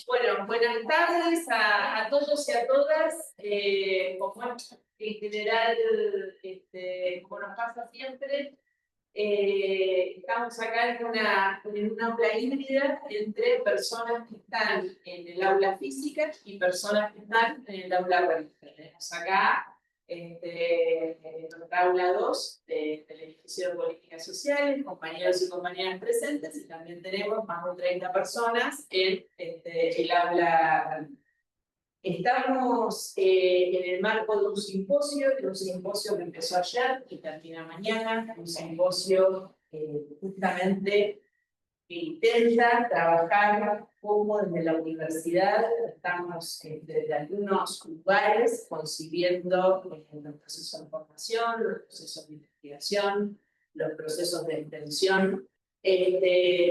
Bueno, buenas tardes a todos y a todas. Como en general, como nos pasa siempre, estamos acá en una aula híbrida entre personas que están en el aula física y personas que están en el aula web. Tenemos acá en nuestra aula 2 del edificio de políticas sociales, compañeros y compañeras presentes, y también tenemos más de 30 personas en el aula. Estamos en el marco de un simposio que empezó ayer y termina mañana, un simposio justamente que intenta trabajar como desde la universidad estamos desde algunos lugares concibiendo los procesos de formación, los procesos de investigación, los procesos de extensión,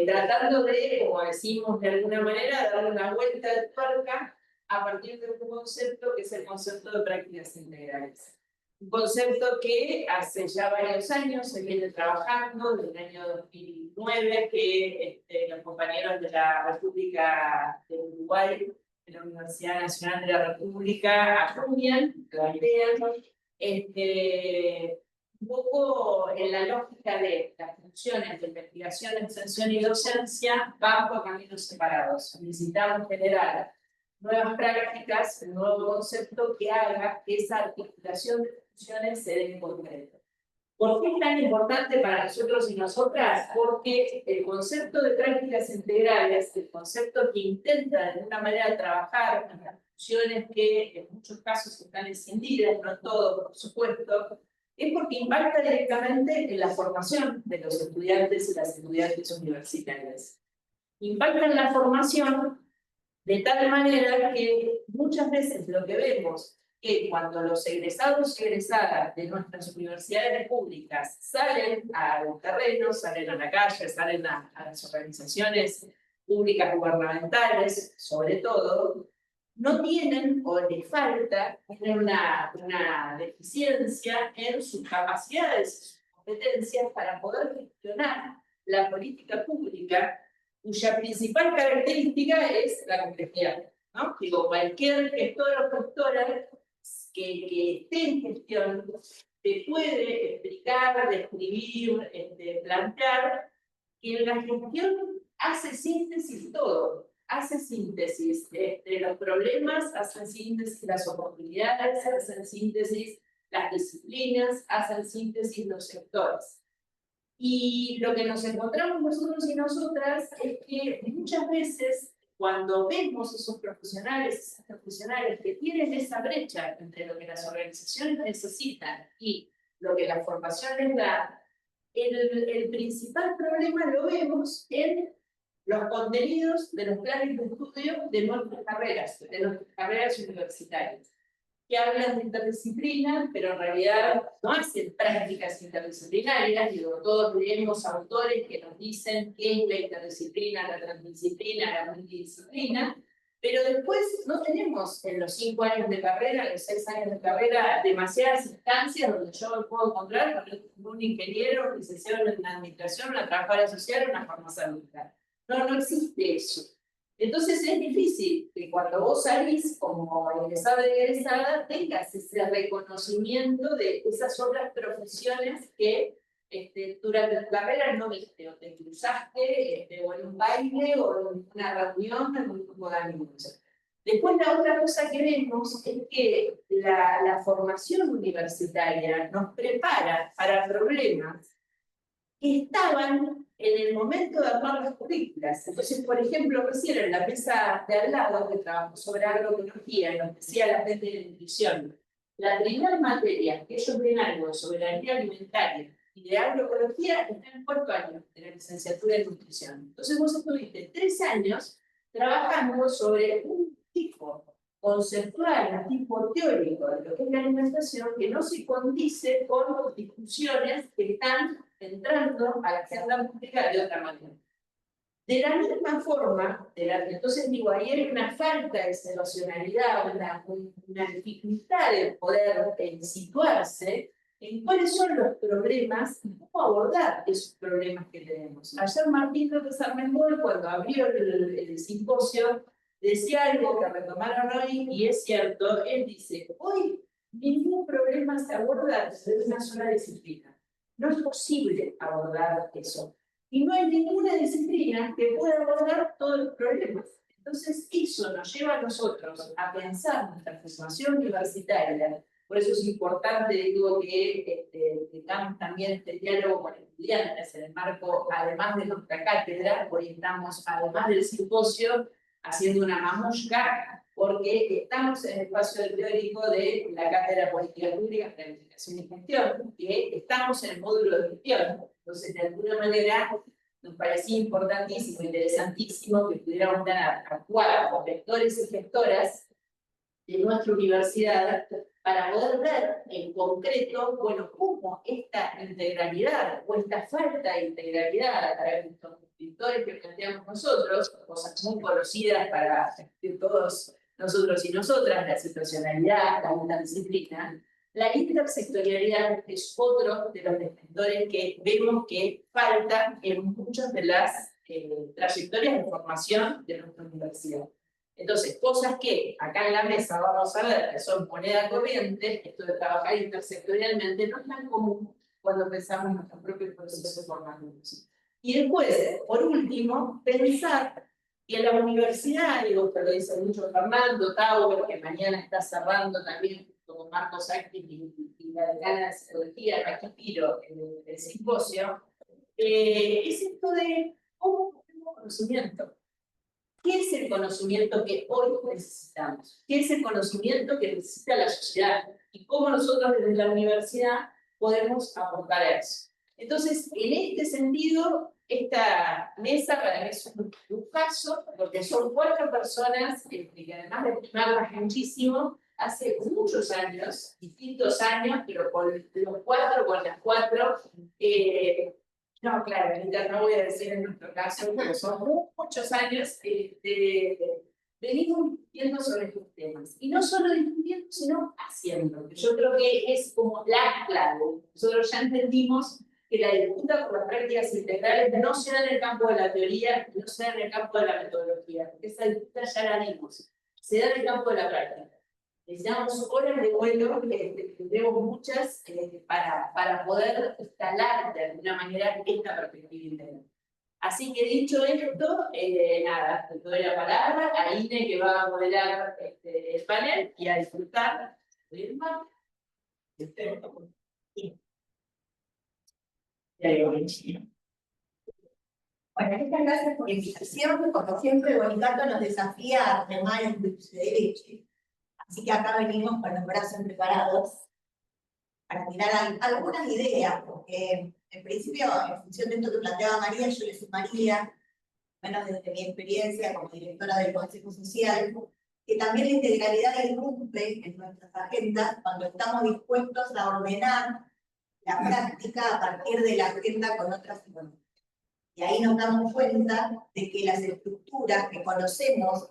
tratando de, como decimos de alguna manera, darle una vuelta de tuerca a partir de un concepto que es el concepto de prácticas integrales. Un concepto que hace ya varios años se viene trabajando, desde el año 2009, que los compañeros de la República de Uruguay, de la Universidad Nacional de la República, acuñan, plantean, un poco en la lógica de las funciones de investigación, extensión y docencia, van por caminos separados. Necesitamos generar nuevas prácticas, un nuevo concepto que haga que esa articulación de funciones se dé en concreto. ¿Por qué es tan importante para nosotros y nosotras? Porque el concepto de prácticas integrales, el concepto que intenta de alguna manera trabajar en las funciones que en muchos casos están escindidas, no todo, por supuesto, es porque impacta directamente en la formación de los estudiantes y las estudiantes universitarias. Impacta en la formación de tal manera que muchas veces lo que vemos que cuando los egresados y egresadas de nuestras universidades públicas salen al terreno, salen a la calle, salen a las organizaciones públicas gubernamentales, sobre todo, no tienen o les falta, tienen una deficiencia en sus capacidades, sus competencias para poder gestionar la política pública, cuya principal característica es la complejidad, ¿no? Digo, cualquier gestor o gestora que esté en gestión te puede explicar, describir, plantear que en la gestión hace síntesis todo, hace síntesis de los problemas, hace síntesis las oportunidades, hacen síntesis las disciplinas, hacen síntesis los sectores. Y lo que nos encontramos nosotros y nosotras es que muchas veces cuando vemos esos profesionales, esas profesionales que tienen esa brecha entre lo que las organizaciones necesitan y lo que la formación les da, el principal problema lo vemos en los contenidos de los planes de estudio de nuestras carreras universitarias, que hablan de interdisciplina, pero en realidad no hacen prácticas interdisciplinarias. Digo, todos leemos autores que nos dicen qué es la interdisciplina, la transdisciplina, la multidisciplina, pero después no tenemos en los 5 años de carrera, en los 6 años de carrera, demasiadas instancias donde yo me puedo encontrar con un ingeniero, un licenciado en administración, una trabajadora social, una farmacéutica. No existe eso. Entonces es difícil que cuando vos salís como egresado y egresada tengas ese reconocimiento de esas otras profesiones que durante tu carrera no viste o te cruzaste o en un baile o en una reunión en un grupo de amigos. Después la otra cosa que vemos es que la formación universitaria nos prepara para problemas que estaban en el momento de armar las currículas. Entonces, por ejemplo, recién en la mesa de al lado que trabajó sobre agroecología, nos decía la gente de nutrición, la primera materia que ellos ven algo de soberanía alimentaria y de agroecología está en el 4º año de la licenciatura en nutrición. Entonces vos estuviste 3 años trabajando sobre un tipo conceptual, un tipo teórico de lo que es la alimentación que no se condice con discusiones que están entrando a la agenda pública de otra manera. De la misma forma, entonces digo, ahí hay una falta de situacionalidad, una dificultad de poder situarse en cuáles son los problemas y cómo abordar esos problemas que tenemos. Ayer Martín López Armengol, cuando abrió el simposio, decía algo que retomaron hoy, y es cierto, él dice, hoy ningún problema se aborda desde una sola disciplina. No es posible abordar eso. Y no hay ninguna disciplina que pueda abordar todos los problemas. Entonces, eso nos lleva a nosotros a pensar nuestra formación universitaria. Por eso es importante, digo, que tengamos también este diálogo con estudiantes en el marco, además de nuestra cátedra. Hoy estamos, además del simposio, haciendo una mamushka, porque estamos en el espacio teórico de la Cátedra de Política Pública, Planificación y Gestión, que estamos en el módulo de gestión. Entonces, de alguna manera, nos parecía importantísimo, interesantísimo que pudiéramos actuar como gestores y gestoras de nuestra universidad para poder ver en concreto, bueno, cómo esta integralidad o esta falta de integralidad a través de estos escritores que planteamos nosotros, cosas muy conocidas para todos nosotros y nosotras, la situacionalidad, la multidisciplina. La intersectorialidad es otro de los defensores que vemos que falta en muchas de las trayectorias de formación de nuestra universidad. Entonces, cosas que acá en la mesa vamos a ver que son moneda corriente, esto de trabajar intersectorialmente, no es tan común cuando pensamos en nuestros propios procesos formativos. Y después, por último, pensar que la universidad, digo, esto lo dice mucho Fernando Tauber, que mañana está cerrando también como Marcos Actis y la decana de psicología, Raquel Piro, el simposio, es esto de cómo tenemos conocimiento. ¿Qué es el conocimiento que hoy necesitamos? ¿Qué es el conocimiento que necesita la sociedad? Y cómo nosotros desde la universidad podemos aportar a eso. Entonces, en este sentido, esta mesa para mí es un caso, porque son 4 personas que además de estimarlas muchísimo, hace muchos años, distintos años, pero con los 4, con las 4, no, claro, no voy a decir en nuestro caso, pero son muchos años venimos discutiendo sobre estos temas. Y no solo discutiendo, sino haciendo. Yo creo que es como la clave. Nosotros ya entendimos que la disputa por las prácticas integrales no se da en el campo de la teoría, no se da en el campo de la metodología, porque esa disputa ya la dimos. Se da en el campo de la práctica. Necesitamos horas de vuelo, tendremos muchas, para poder instalar de alguna manera esta perspectiva integral. Así que dicho esto, nada, te doy la palabra a Ine, que va a moderar el panel, y a disfrutar del mar. Bueno, muchas gracias por la invitación. Como siempre, Bonicato nos desafía a remar en dulce de leche. Así que acá venimos con los brazos preparados para tirar algunas ideas, porque en principio, en función de esto que planteaba María, yo le sumaría, menos desde mi experiencia como directora del Consejo Social, que también la integralidad irrumpe en nuestras agendas cuando estamos dispuestos a ordenar la práctica a partir de la agenda con otras economías. Y ahí nos damos cuenta de que las estructuras que conocemos,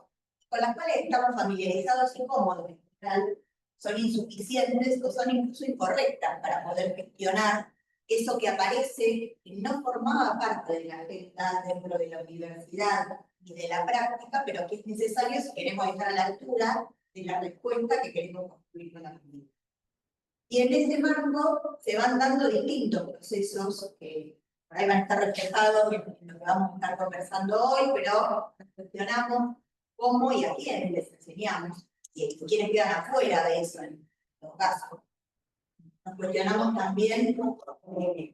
con las cuales estamos familiarizados y cómodos en general, son insuficientes o son incluso incorrectas para poder gestionar eso que aparece y no formaba parte de la agenda dentro de la universidad y de la práctica, pero que es necesario si queremos estar a la altura de la respuesta que queremos construir con la comunidad. Y en ese marco se van dando distintos procesos que por ahí van a estar reflejados en lo que vamos a estar conversando hoy, pero nos cuestionamos cómo y a quiénes les enseñamos, y quiénes quedan afuera de eso en los casos. Nos cuestionamos también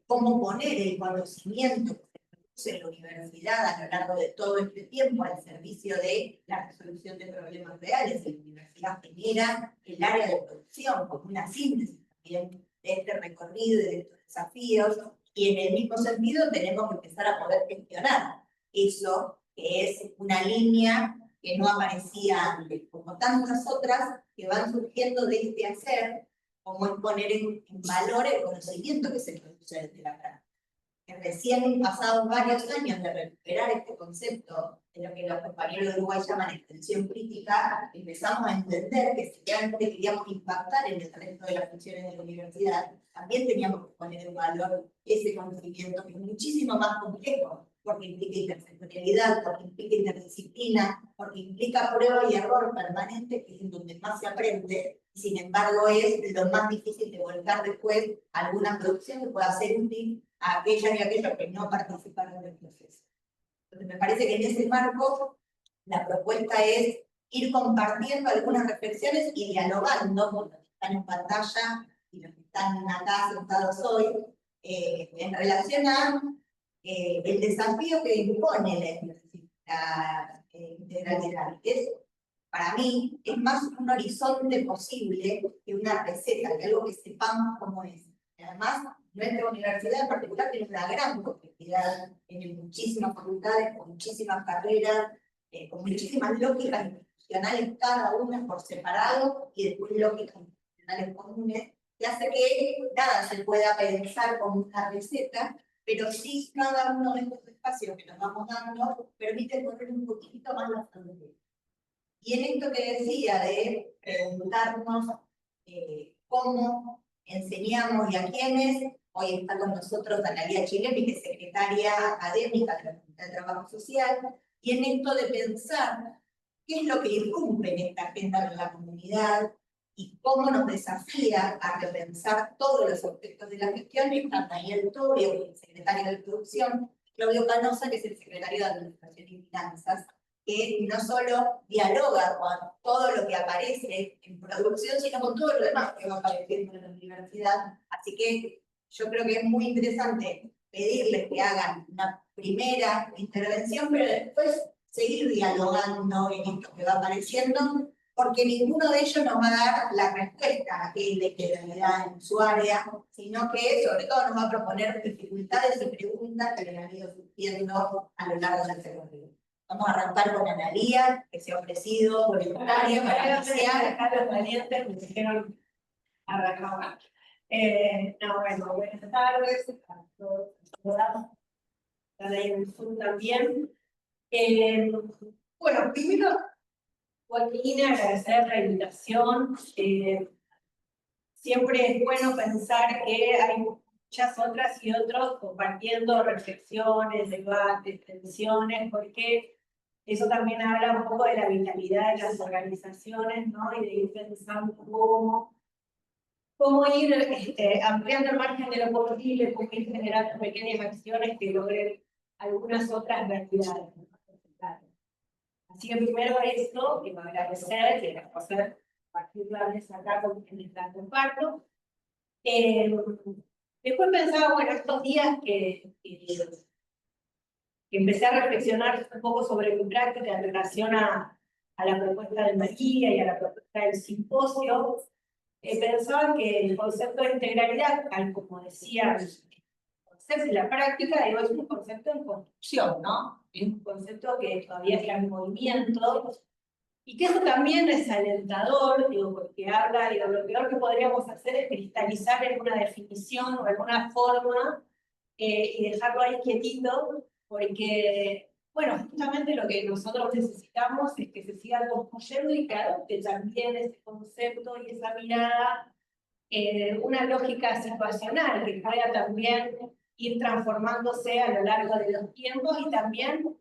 cómo poner el conocimiento que se produce en la universidad a lo largo de todo este tiempo al servicio de la resolución de problemas reales. La universidad genera el área de producción como una síntesis también de este recorrido y de estos desafíos, y en el mismo sentido tenemos que empezar a poder gestionar eso, que es una línea que no aparecía antes, como tantas otras que van surgiendo de este hacer, como es poner en valor el conocimiento que se produce desde la práctica. que recién pasados varios años de recuperar este concepto de lo que los compañeros de Uruguay llaman extensión crítica, empezamos a entender que si realmente queríamos impactar en el resto de las funciones de la universidad, también teníamos que poner en valor ese conocimiento que es muchísimo más complejo, porque implica intersectorialidad, porque implica interdisciplina, porque implica prueba y error permanente, que es en donde más se aprende, y sin embargo es lo más difícil de volcar después a alguna producción que pueda ser útil a aquellas y aquellos que no participaron del proceso. Entonces me parece que en ese marco la propuesta es ir compartiendo algunas reflexiones y dialogando con los que están en pantalla y los que están acá sentados hoy, en relación a el desafío que impone la integralidad. Para mí, es más un horizonte posible que una receta, que algo que sepamos cómo es. Y además, nuestra universidad en particular tiene una gran complejidad, tiene muchísimas facultades, con muchísimas carreras, con muchísimas lógicas institucionales, cada una por separado, y después lógicas institucionales comunes, que hace que nada se pueda pensar como una receta, pero sí cada uno de estos espacios que nos vamos dando permite correr un poquito más la frontera. Y en esto que decía de preguntarnos cómo enseñamos y a quiénes, hoy está con nosotros Analía Chilemi, que es secretaria académica de la Facultad de Trabajo Social, y en esto de pensar qué es lo que irrumpe en esta agenda de la comunidad y cómo nos desafía a repensar todos los aspectos de la gestión, está Daniel Torio, que es el secretario de Producción, Claudio Canosa, que es el secretario de Administración y Finanzas, que no solo dialoga con todo lo que aparece en producción, sino con todo lo demás que va apareciendo en la universidad. Así que yo creo que es muy interesante pedirles que hagan una primera intervención, pero después seguir dialogando en esto que va apareciendo, porque ninguno de ellos nos va a dar la respuesta a aquel de integralidad en su área, sino que sobre todo nos va a proponer dificultades y preguntas que le han ido surgiendo a lo largo del recorrido. Vamos a arrancar con Analía, que se ha ofrecido voluntaria para iniciar. A los valientes me dijeron arrancar. No, bueno, buenas tardes a todos, todas. Están ahí en el Zoom también. Bueno, primero, Joaquín, agradecer la invitación. Siempre es bueno pensar que hay muchas otras y otros compartiendo reflexiones, debates, tensiones, porque eso también habla un poco de la vitalidad de las organizaciones, ¿no? Y de ir pensando cómo ir ampliando el margen de lo posible, cómo ir generando pequeñas acciones que logren algunas otras realidades, ¿no? Así que primero esto, que me agradecer, que las cosas particulares acá con quienes la comparto. Después pensaba, bueno, estos días que empecé a reflexionar un poco sobre mi práctica en relación a la propuesta de María y a la propuesta del simposio, pensaba que el concepto de integralidad, tal como decía el concepto y la práctica, es un concepto en construcción, ¿no? Es un concepto que todavía está en movimiento, y que eso también es alentador, digo, porque habla, digo, lo peor que podríamos hacer es cristalizar en una definición o en una forma y dejarlo ahí quietito, porque, bueno, justamente lo que nosotros necesitamos es que se siga construyendo y que adopte también ese concepto y esa mirada, una lógica situacional que pueda también ir transformándose a lo largo de los tiempos y también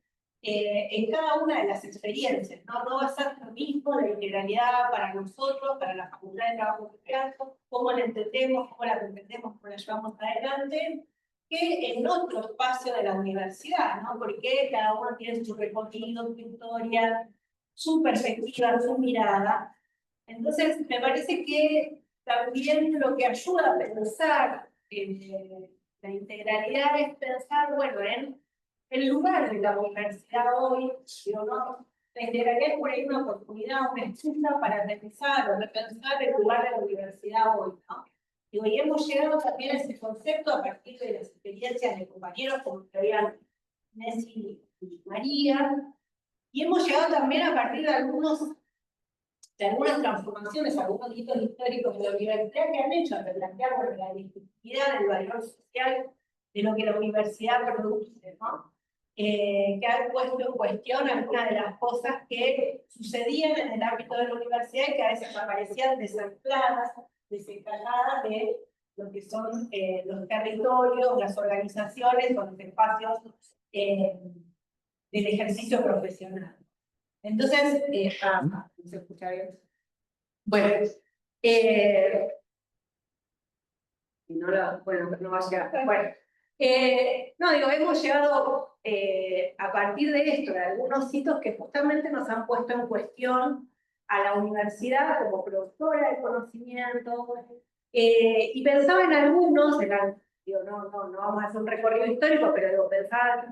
en cada una de las experiencias, ¿no? No va a ser lo mismo la integralidad para nosotros, para la Facultad de Trabajo Social, cómo la entendemos, cómo la comprendemos, cómo la llevamos adelante, que en otro espacio de la universidad, ¿no? Porque cada uno tiene su recorrido, su historia, su perspectiva, su mirada. Entonces, me parece que también lo que ayuda a pensar la integralidad es pensar, bueno, en el lugar de la universidad hoy, digo, ¿no? La integralidad es por ahí una oportunidad, una excusa para revisar o repensar el lugar de la universidad hoy, ¿no? Digo, y hemos llegado también a ese concepto a partir de las experiencias de compañeros como Florian, Nessi y María, y hemos llegado también a partir de algunas transformaciones, algunos hitos históricos de la universidad que han hecho replantear la legitimidad del valor social de lo que la universidad produce, ¿no? Que ha puesto en cuestión algunas de las cosas que sucedían en el ámbito de la universidad y que a veces aparecían desancladas, desencajadas de lo que son los territorios, las organizaciones o los espacios del ejercicio profesional. Entonces, no se escucha bien. Bueno, bueno, no va a llegar. Bueno, no, digo, hemos llegado a partir de esto, de algunos hitos que justamente nos han puesto en cuestión a la universidad como productora de conocimiento, y pensaba en algunos, digo, no vamos a hacer un recorrido histórico, pero digo, pensaba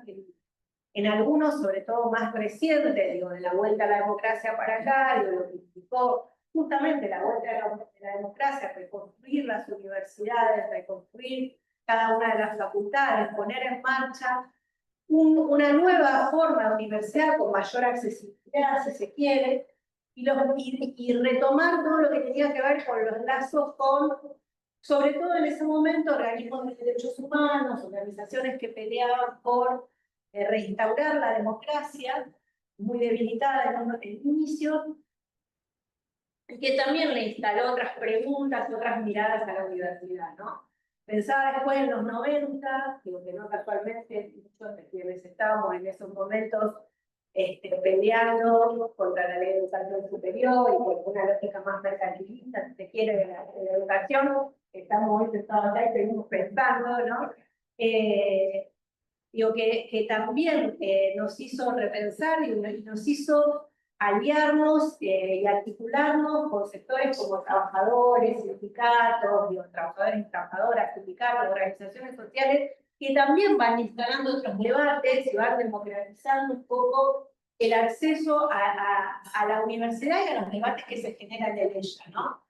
en algunos, sobre todo más recientes, digo, de la vuelta a la democracia para acá, digo, lo que implicó justamente la vuelta de la democracia, reconstruir las universidades, reconstruir cada una de las facultades, poner en marcha una nueva forma de universidad con mayor accesibilidad, si se quiere, y retomar todo lo que tenía que ver con los lazos con, sobre todo en ese momento, organismos de derechos humanos, organizaciones que peleaban por reinstaurar la democracia, muy debilitada en el inicio, y que también le instaló otras preguntas, otras miradas a la universidad, ¿no? Pensaba después en los 90, digo que no casualmente, muchos de quienes estábamos en esos momentos peleando contra la ley de educación superior y por una lógica más mercantilista, si se quiere, de la educación, estamos hoy sentados acá y seguimos pensando, ¿no? Digo que también nos hizo repensar y nos hizo aliarnos y articularnos con sectores como trabajadores, sindicatos, digo, trabajadores y trabajadoras, sindicatos, organizaciones sociales, que también van instalando otros debates y van democratizando un poco el acceso a la universidad y a los debates que se generan en ella, ¿no?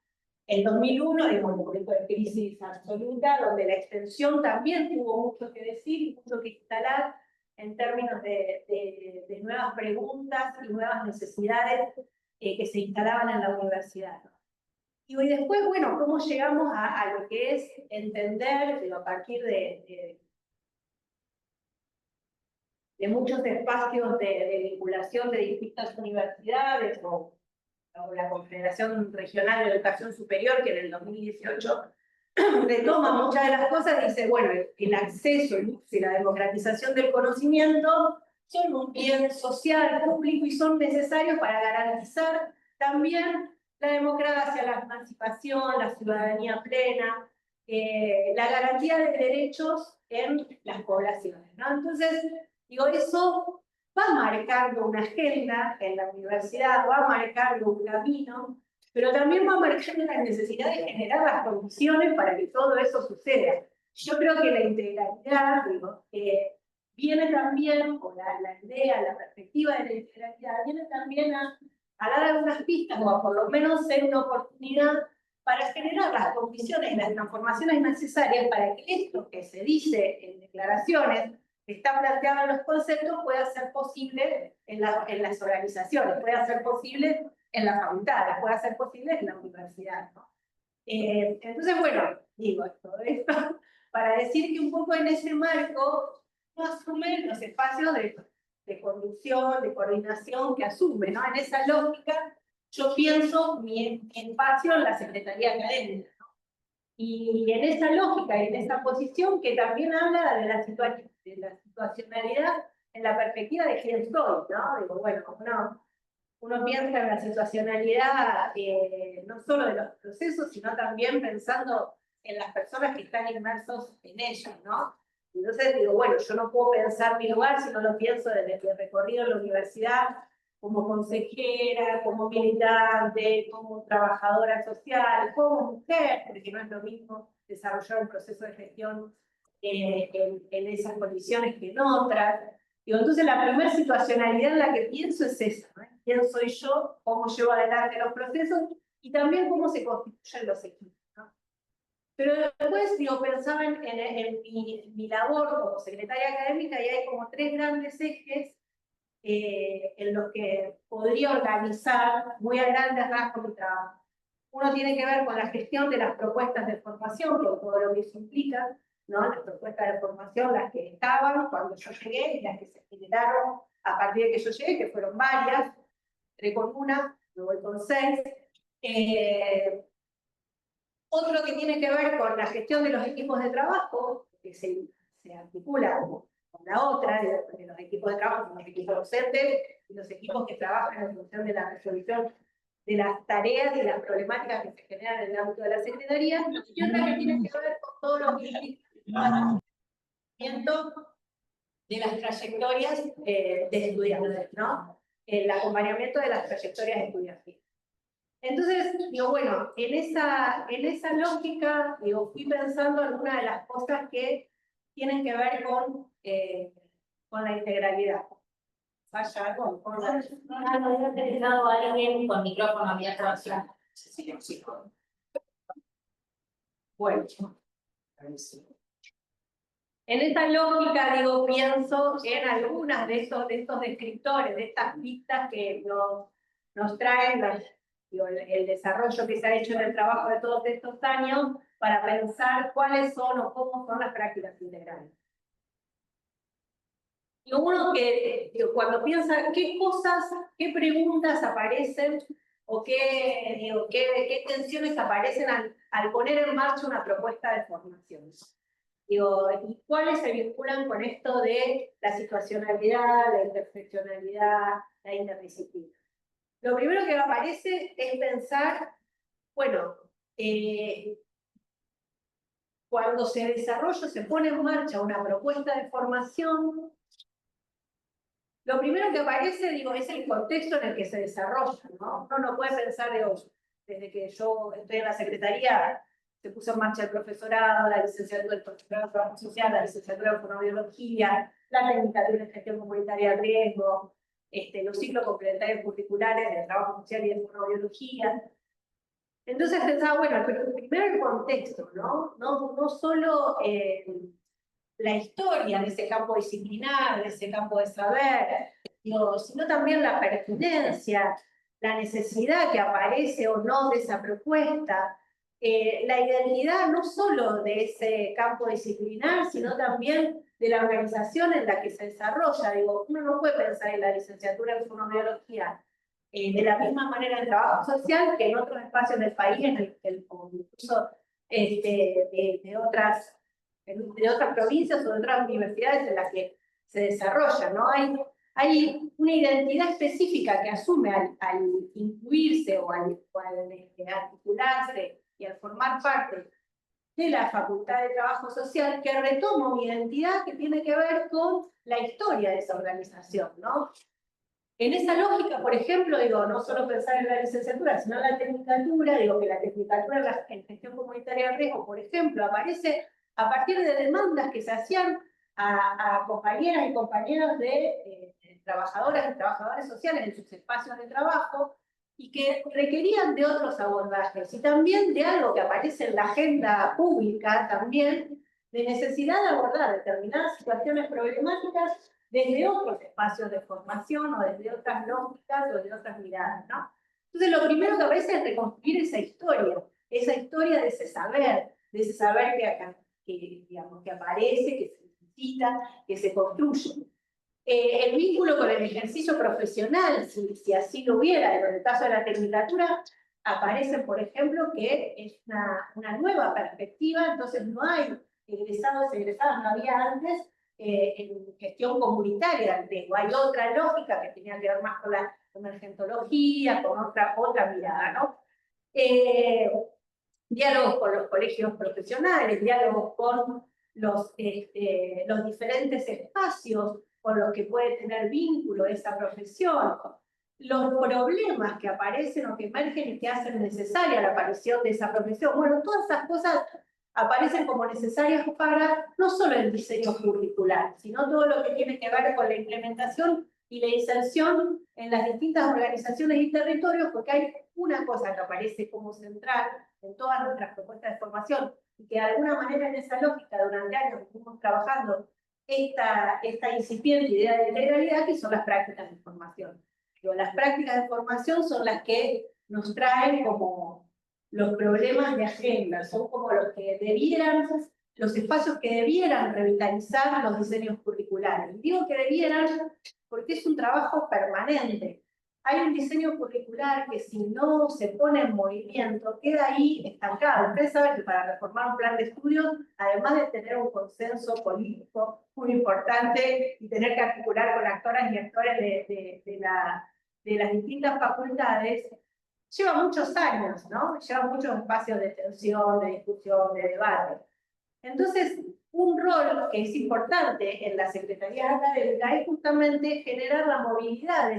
En 2001, en un momento de crisis absoluta, donde la extensión también tuvo mucho que decir y mucho que instalar en términos de nuevas preguntas y nuevas necesidades que se instalaban en la universidad. Y después, bueno, cómo llegamos a lo que es entender, digo, a partir de muchos espacios de vinculación de distintas universidades o la Confederación Regional de Educación Superior, que en el 2018 retoma muchas de las cosas y dice, bueno, el acceso, el uso y la democratización del conocimiento son un bien social, público y son necesarios para garantizar también la democracia, la emancipación, la ciudadanía plena, la garantía de derechos en las poblaciones, ¿no? Entonces, digo, eso va marcando una agenda en la universidad, va marcando un camino, pero también va marcando la necesidad de generar las condiciones para que todo eso suceda. Yo creo que la integralidad, digo, viene también, o la idea, la perspectiva de la integralidad, viene también a dar algunas pistas, o a por lo menos ser una oportunidad para generar las condiciones, las transformaciones necesarias para que esto que se dice en declaraciones, que está planteado en los conceptos, pueda ser posible en las organizaciones, pueda ser posible en las facultades, pueda ser posible en la universidad, ¿no? Entonces, bueno, digo todo esto para decir que un poco en ese marco no asume los espacios de conducción, de coordinación que asume, ¿no? En esa lógica, yo pienso mi espacio en la Secretaría Académica, ¿no? Y en esa lógica y en esa posición que también habla de la situacionalidad en la perspectiva de quién soy, ¿no? Digo, bueno, uno piensa en la situacionalidad no solo de los procesos, sino también pensando en las personas que están inmersos en ellos, ¿no? Entonces digo, bueno, yo no puedo pensar mi lugar si no lo pienso desde mi recorrido en la universidad, como consejera, como militante, como trabajadora social, como mujer, porque no es lo mismo desarrollar un proceso de gestión en esas condiciones que en otras. Digo, entonces la primera situacionalidad en la que pienso es esa, ¿no? ¿Quién soy yo? ¿Cómo llevo adelante los procesos? Y también cómo se constituyen los equipos, ¿no? Pero después, digo, pensaba en mi labor como secretaria académica y hay como tres grandes ejes en los que podría organizar muy a grandes rasgos mi trabajo. Uno tiene que ver con la gestión de las propuestas de formación, con todo lo que eso implica. ¿no? Las propuestas de formación, las que estaban cuando yo llegué y las que se generaron a partir de que yo llegué, que fueron varias, entré con una, me voy con 6. Otro que tiene que ver con la gestión de los equipos de trabajo, que se articula con la otra, de los equipos de trabajo, con los equipos docentes y los equipos que trabajan en función de la resolución de las tareas y las problemáticas que se generan en el ámbito de la Secretaría, y otra que tiene que ver con todo lo que implica de las trayectorias de estudiantes, ¿no? El acompañamiento de las trayectorias estudiantiles. Entonces, digo, bueno, en esa lógica, digo, fui pensando en una de las cosas que tienen que ver con la integralidad. Vaya, con la... No había utilizado a alguien con micrófono abierto hacia. Bueno. En esta lógica, digo, pienso en algunas de estos descriptores, de estas pistas que nos traen el desarrollo que se ha hecho en el trabajo de todos estos años para pensar cuáles son o cómo son las prácticas integrales. Y uno que cuando piensa qué cosas, qué preguntas aparecen o qué tensiones aparecen al poner en marcha una propuesta de formación. ¿Y cuáles se vinculan con esto de la situacionalidad, la interseccionalidad, la interdisciplina? Lo primero que aparece es pensar, bueno, cuando se desarrolla, se pone en marcha una propuesta de formación, lo primero que aparece, digo, es el contexto en el que se desarrolla, ¿no? Uno no puede pensar, desde que yo estoy en la Secretaría, se puso en marcha el profesorado, la licenciatura del profesorado de trabajo social, la licenciatura de fonoaudiología, la tecnicatura en gestión comunitaria de riesgo, los ciclos complementarios curriculares de trabajo social y de fonoaudiología. Entonces pensaba, bueno, pero primero el contexto, ¿no? No solo la historia de ese campo disciplinar, de ese campo de saber, sino también la pertinencia, la necesidad que aparece o no de esa propuesta, la identidad no solo de ese campo disciplinar, sino también de la organización en la que se desarrolla. Digo, uno no puede pensar en la licenciatura en fonoaudiología de la misma manera en trabajo social que en otros espacios del país, o incluso de otras provincias o de otras universidades en las que se desarrolla, ¿no? Hay una identidad específica que asume al incluirse o al articularse y al formar parte de la Facultad de Trabajo Social, que retoma una identidad que tiene que ver con la historia de esa organización, ¿no? En esa lógica, por ejemplo, no solo pensar en la licenciatura, sino en la tecnicatura, que la tecnicatura en gestión comunitaria de riesgo, por ejemplo, aparece a partir de demandas que se hacían a compañeras y compañeros de trabajadoras y trabajadores sociales en sus espacios de trabajo y que requerían de otros abordajes y también de algo que aparece en la agenda pública también, de necesidad de abordar determinadas situaciones problemáticas desde otros espacios de formación o desde otras lógicas o de otras miradas, ¿no? Entonces lo primero que aparece es reconstruir esa historia de ese saber que aparece, que se necesita, que se construye. El vínculo con el ejercicio profesional, si así lo hubiera, en el caso de la tecnicatura, aparece, por ejemplo, que es una nueva perspectiva, entonces no hay egresados, egresadas, no había antes en gestión comunitaria del riesgo. Hay otra lógica que tenía que ver más con la emergentología, con otra mirada, ¿no? Diálogos con los colegios profesionales, diálogos con los diferentes espacios con los que puede tener vínculo esa profesión, los problemas que aparecen o que emergen y que hacen necesaria la aparición de esa profesión. Bueno, todas esas cosas aparecen como necesarias para no solo el diseño curricular, sino todo lo que tiene que ver con la implementación y la inserción en las distintas organizaciones y territorios, porque hay una cosa que aparece como central en todas nuestras propuestas de formación y que de alguna manera en esa lógica durante años estuvimos trabajando esta incipiente idea de integralidad, que son las prácticas de formación. Las prácticas de formación son las que nos traen como los problemas de agenda, son como los que debieran los espacios que debieran revitalizar los diseños curriculares. Digo que debieran porque es un trabajo permanente. Hay un diseño curricular que si no se pone en movimiento, queda ahí estancado. Ustedes saben que para reformar un plan de estudios, además de tener un consenso político muy importante y tener que articular con actoras y actores de las distintas facultades, lleva muchos años, ¿no? Lleva muchos espacios de tensión, de discusión, de debate. Entonces, un rol que es importante en las secretarías académicas es justamente generar la movilidad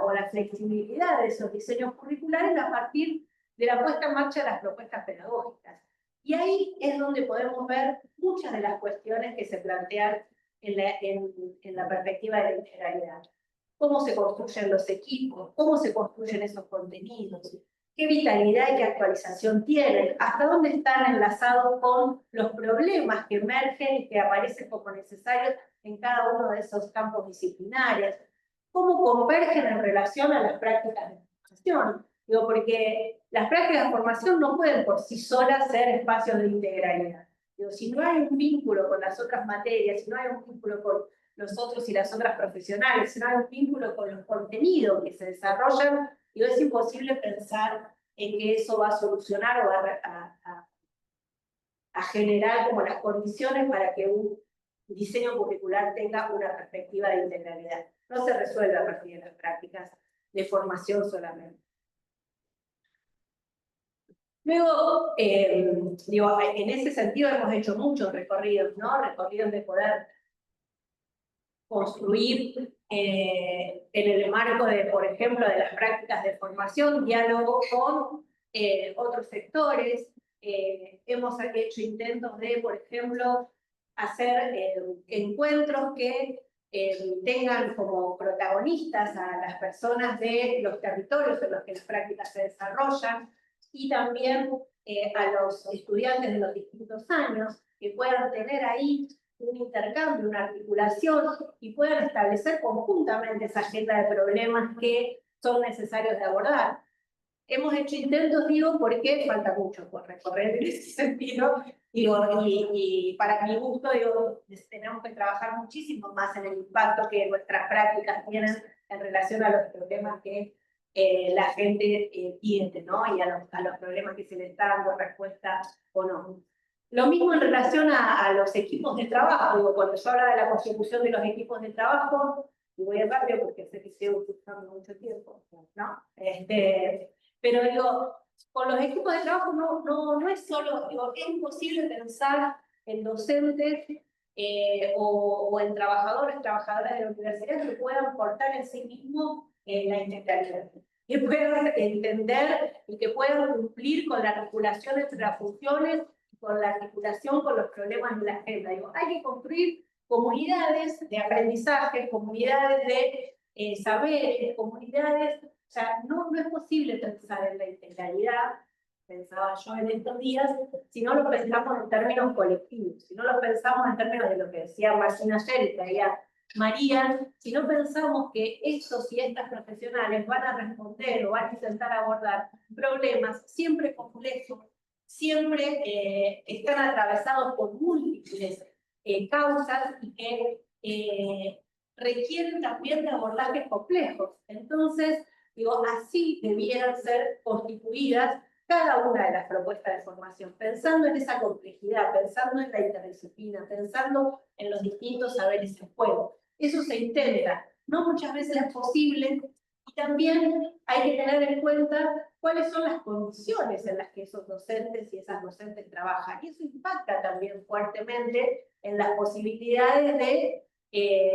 o la flexibilidad de esos diseños curriculares a partir de la puesta en marcha de las propuestas pedagógicas. Y ahí es donde podemos ver muchas de las cuestiones que se plantean en la perspectiva de la integralidad. Cómo se construyen los equipos, cómo se construyen esos contenidos, qué vitalidad y qué actualización tienen, hasta dónde están enlazados con los problemas que emergen y que aparecen como necesarios en cada uno de esos campos disciplinarios, cómo convergen en relación a las prácticas de formación. Digo, porque las prácticas de formación no pueden por sí solas ser espacios de integralidad. Digo, si no hay un vínculo con las otras materias, si no hay un vínculo con los otros y las otras profesionales, si no hay un vínculo con los contenidos que se desarrollan, digo, es imposible pensar en que eso va a solucionar o va a generar como las condiciones para que un diseño curricular tenga una perspectiva de integralidad. No se resuelve a partir de las prácticas de formación solamente. Luego, digo, en ese sentido hemos hecho muchos recorridos, ¿no? Recorridos de poder construir en el marco de, por ejemplo, de las prácticas de formación, diálogo con otros sectores. Hemos hecho intentos de, por ejemplo, hacer encuentros que tengan como protagonistas a las personas de los territorios en los que las prácticas se desarrollan y también a los estudiantes de los distintos años que puedan tener ahí un intercambio, una articulación y puedan establecer conjuntamente esa agenda de problemas que son necesarios de abordar. Hemos hecho intentos, digo, porque falta mucho por recorrer en ese sentido, digo, y para mi gusto, digo, tenemos que trabajar muchísimo más en el impacto que nuestras prácticas tienen en relación a los problemas que la gente tiene, ¿no? Y a los problemas que se le está dando respuesta o no. Lo mismo en relación a los equipos de trabajo. Digo, cuando yo hablaba de la constitución de los equipos de trabajo, y voy rápido porque sé que sigo usando mucho tiempo, ¿no? Pero digo, con los equipos de trabajo no es solo, digo, es imposible pensar en docentes o en trabajadores, trabajadoras de la universidad que puedan aportar en sí mismos la integralidad, que puedan entender y que puedan cumplir con la articulación entre las funciones, con la articulación con los problemas de la agenda. Digo, hay que construir comunidades de aprendizaje, comunidades de saberes, comunidades. O sea, no es posible pensar en la integralidad, pensaba yo en estos días, si no lo pensamos en términos colectivos, si no lo pensamos en términos de lo que decía Marcina ayer y traía María, si no pensamos que estos y estas profesionales van a responder o van a intentar abordar problemas siempre complejos, siempre están atravesados por múltiples causas y que requieren también de abordajes complejos. Entonces, digo, así debieran ser constituidas cada una de las propuestas de formación, pensando en esa complejidad, pensando en la interdisciplina, pensando en los distintos saberes en juego. Eso se intenta, no muchas veces es posible, y también hay que tener en cuenta cuáles son las condiciones en las que esos docentes y esas docentes trabajan, y eso impacta también fuertemente en las posibilidades de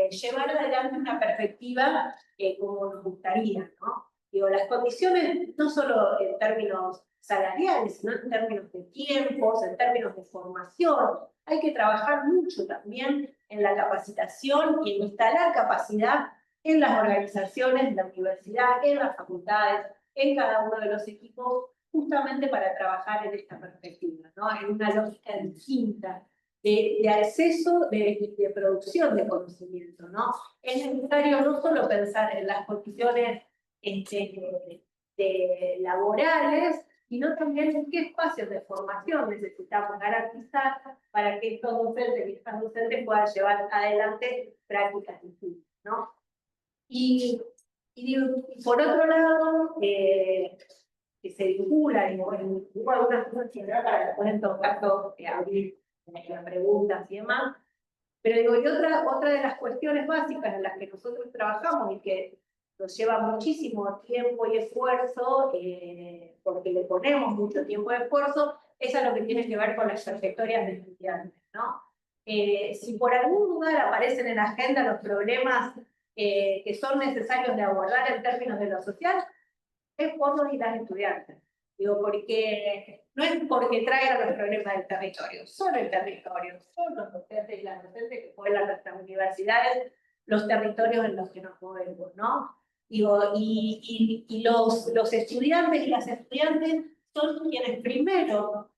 llevar adelante una perspectiva como nos gustaría, ¿no? Digo, las condiciones no solo en términos salariales, sino en términos de tiempos, en términos de formación. Hay que trabajar mucho también en la capacitación y en instalar capacidad en las organizaciones de la universidad, en las facultades, en cada uno de los equipos, justamente para trabajar en esta perspectiva, ¿no? En una lógica distinta de acceso, de producción de conocimiento, ¿no? Es necesario no solo pensar en las condiciones laborales, sino también en qué espacios de formación necesitamos garantizar para que estos docentes y estas docentes puedan llevar adelante prácticas distintas, ¿no? Y por otro lado, que se vincula, y bueno, digo algunas cosas generales para que después en todo caso abrir preguntas y demás, pero digo, y otra de las cuestiones básicas en las que nosotros trabajamos y que nos lleva muchísimo tiempo y esfuerzo, porque le ponemos mucho tiempo y esfuerzo, es a lo que tiene que ver con las trayectorias de estudiantes, ¿no? Si por algún lugar aparecen en la agenda los problemas que son necesarios de abordar en términos de lo social, es por los y las estudiantes. Digo, porque no es porque traigan los problemas del territorio, son el territorio, son los docentes y las docentes que pueblan nuestras universidades, los territorios en los que nos movemos, ¿no? Digo, y los estudiantes y las estudiantes son quienes primero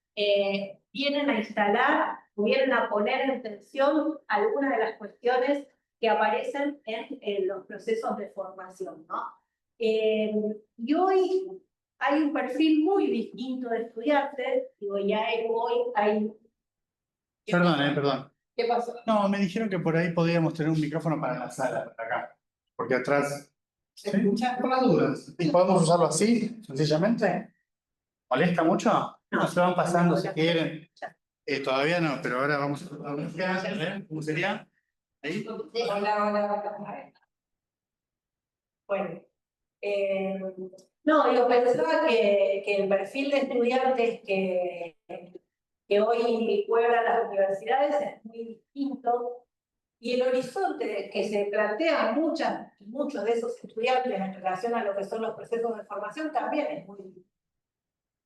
vienen a instalar, o vienen a poner en tensión algunas de las cuestiones que aparecen en los procesos de formación, ¿no? Y hoy hay un perfil muy distinto de estudiantes, digo, ya hoy hay... Perdón. ¿Qué pasó? No, me dijeron que por ahí podíamos tener un micrófono para la sala, para acá. Porque atrás... ¿Se escucha? Por las dudas. ¿Y podemos usarlo así, sencillamente? ¿Molesta mucho? No, se van pasando si quieren. Todavía no, pero ahora vamos a ver cómo sería. Ahí. Hola. Bueno, no, yo pensaba que el perfil de estudiantes que hoy pueblan las universidades es muy distinto y el horizonte que se plantean muchos de esos estudiantes en relación a lo que son los procesos de formación también es muy distinto.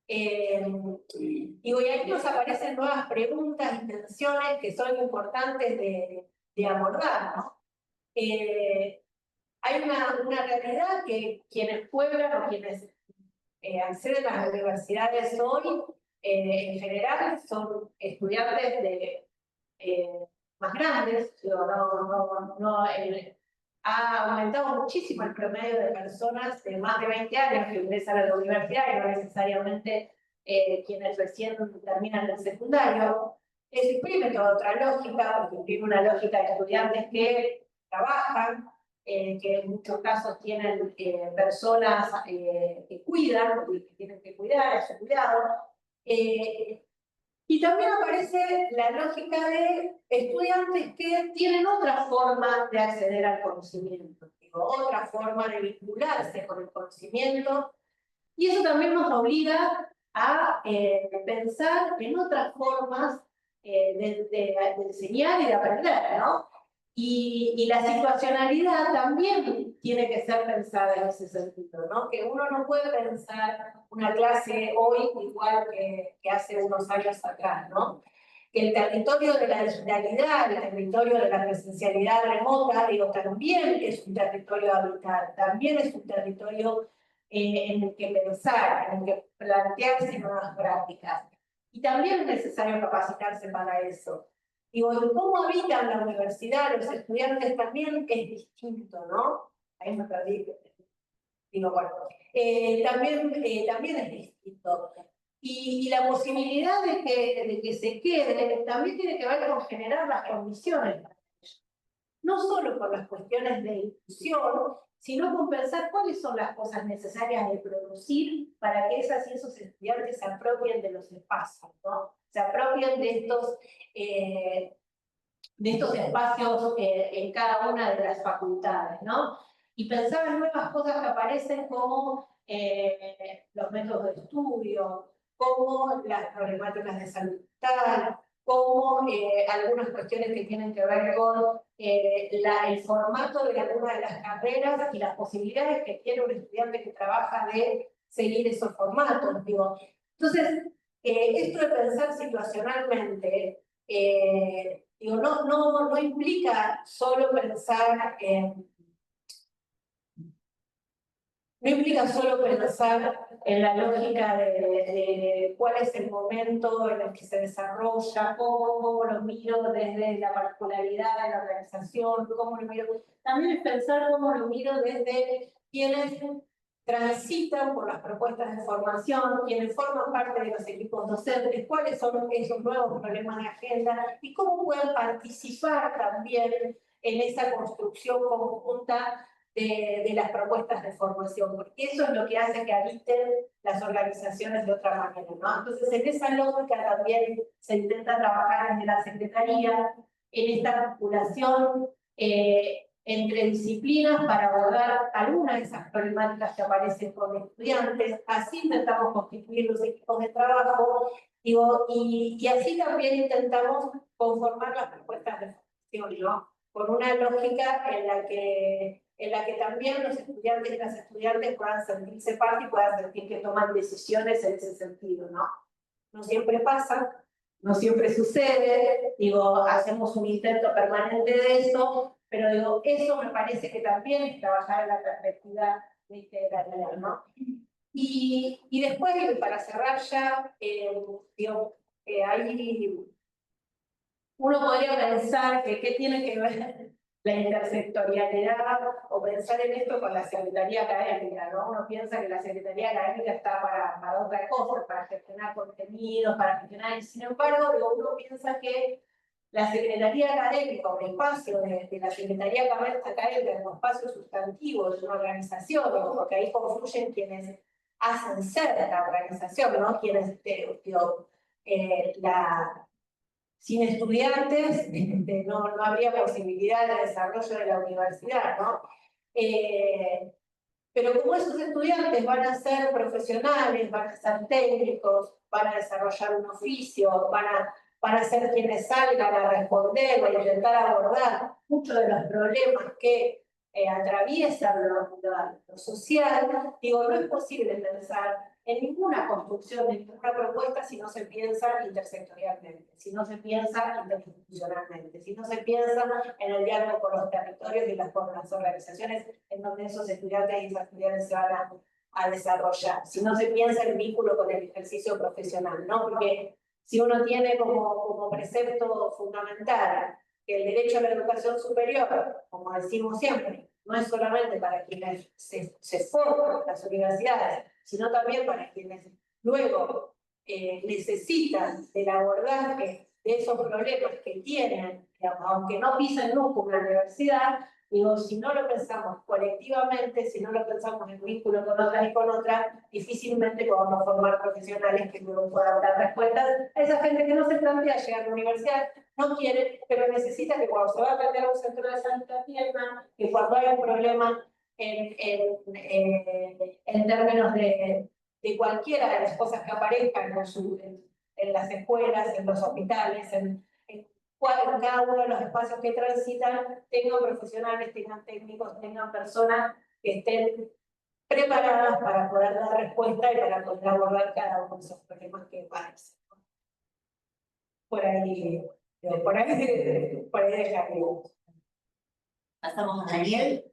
Y ahí nos aparecen nuevas preguntas y tensiones que son importantes de abordar, ¿no? Hay una realidad que quienes pueblan o quienes acceden a las universidades hoy, en general, son estudiantes de más grandes. Ha aumentado muchísimo el promedio de personas de más de 20 años que ingresan a la universidad y no necesariamente quienes recién terminan el secundario. Eso imprime toda otra lógica, porque imprime una lógica de estudiantes que trabajan, que en muchos casos tienen personas que cuidan, que tienen que cuidar a su cuidado. Y también aparece la lógica de estudiantes que tienen otra forma de acceder al conocimiento, otra forma de vincularse con el conocimiento, y eso también nos obliga a pensar en otras formas de enseñar y de aprender, ¿no? Y la situacionalidad también tiene que ser pensada en ese sentido, ¿no? Que uno no puede pensar una clase hoy igual que hace unos años atrás, ¿no? Que el territorio de la digitalidad, el territorio de la presencialidad remota, digo, también es un territorio habitado, también es un territorio en el que pensar, en el que plantearse nuevas prácticas. Y también es necesario capacitarse para eso. Digo, y cómo habitan la universidad los estudiantes también es distinto, ¿no? Ahí me perdí. Digo, bueno, también es distinto. Y la posibilidad de que se quede también tiene que ver con generar las condiciones para ello. No solo por las cuestiones de inclusión, sino con pensar cuáles son las cosas necesarias de producir para que esas y esos estudiantes se apropien de los espacios, ¿no? Se apropien de estos espacios en cada una de las facultades, ¿no? Y pensar en nuevas cosas que aparecen como los métodos de estudio, como las problemáticas de salud mental, como algunas cuestiones que tienen que ver con el formato de alguna de las carreras y las posibilidades que tiene un estudiante que trabaja de seguir esos formatos. Digo. Entonces, esto de pensar situacionalmente, digo, no implica solo pensar en... No implica solo pensar en la lógica de cuál es el momento en el que se desarrolla, cómo lo miro desde la particularidad de la organización, cómo lo miro. También es pensar cómo lo miro desde quiénes transitan por las propuestas de formación, quienes forman parte de los equipos docentes, cuáles son esos nuevos problemas de agenda y cómo pueden participar también en esa construcción conjunta de las propuestas de formación, porque eso es lo que hace que habiten las organizaciones de otra manera, ¿no? Entonces, en esa lógica también se intenta trabajar desde la Secretaría en esta articulación entre disciplinas para abordar algunas de esas problemáticas que aparecen con estudiantes. Así intentamos constituir los equipos de trabajo, digo, y así también intentamos conformar las propuestas de formación, ¿no? Con una lógica en la que también los estudiantes y las estudiantes puedan sentirse parte y puedan sentir que toman decisiones en ese sentido, ¿no? No siempre pasa, no siempre sucede, digo, hacemos un intento permanente de eso, pero digo, eso me parece que también es trabajar en la perspectiva de integralidad, ¿no? Y después, para cerrar ya, digo, hay uno podría pensar que qué tiene que ver la intersectorialidad o pensar en esto con la Secretaría Académica, ¿no? Uno piensa que la Secretaría Académica está para otra cosa, para gestionar contenidos, para gestionar, y sin embargo, uno piensa que la Secretaría Académica, o el espacio de la Secretaría Académica como espacio sustantivo de una organización, porque ahí confluyen quienes hacen ser la organización, ¿no? Quienes, sin estudiantes no habría posibilidad de desarrollo de la universidad, ¿no? Pero como esos estudiantes van a ser profesionales, van a ser técnicos, van a desarrollar un oficio, van a ser quienes salgan a responder o a intentar abordar muchos de los problemas que atraviesan lo social, digo, no es posible pensar en ninguna construcción de ninguna propuesta si no se piensa intersectorialmente, si no se piensa interinstitucionalmente, si no se piensa en el diálogo con los territorios y con las organizaciones en donde esos estudiantes y esas estudiantes se van a desarrollar, si no se piensa el vínculo con el ejercicio profesional, ¿no? Porque si uno tiene como precepto fundamental que el derecho a la educación superior, como decimos siempre, no es solamente para quienes se forman en las universidades, sino también para quienes luego necesitan del abordaje de esos problemas que tienen, aunque no pisen nunca una universidad, digo, si no lo pensamos colectivamente, si no lo pensamos en vínculo con otras y con otras, difícilmente podamos formar profesionales que luego puedan dar respuestas a esa gente que no se plantea llegar a la universidad, no quiere, pero necesita que cuando se va a atender a un centro de salud atiendan, que cuando hay un problema en términos de cualquiera de las cosas que aparezcan en las escuelas, en los hospitales, en cada uno de los espacios que transitan, tengan profesionales, tengan técnicos, tengan personas que estén preparadas para poder dar respuesta y para poder abordar cada uno de esos problemas que aparecen. Por ahí dejaría. Pasamos a Daniel.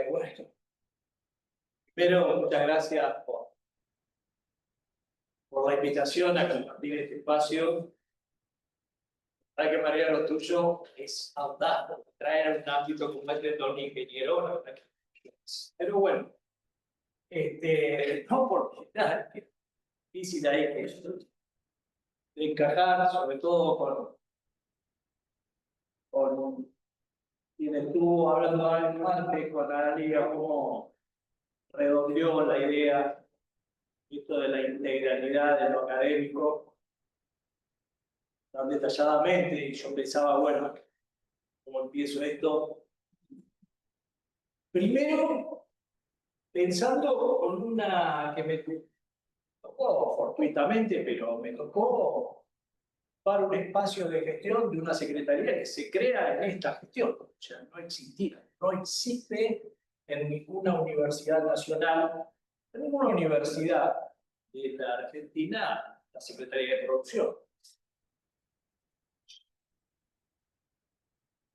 Bueno, primero, muchas gracias por la invitación a compartir este espacio. Para que María, lo tuyo es ahondar, traer un ámbito como el de don ingeniero. Pero bueno, no por nada, es difícil ahí de encajar, sobre todo con quien estuvo hablando antes, con Analia, cómo redondeó la idea, esto de la integralidad de lo académico, tan detalladamente, y yo pensaba, bueno, ¿cómo empiezo esto? Primero, pensando con una que me tocó fortuitamente, pero me tocó para un espacio de gestión de una secretaría que se crea en esta gestión. O sea, no existía, no existe en ninguna universidad nacional, en ninguna universidad de la Argentina, la Secretaría de Producción.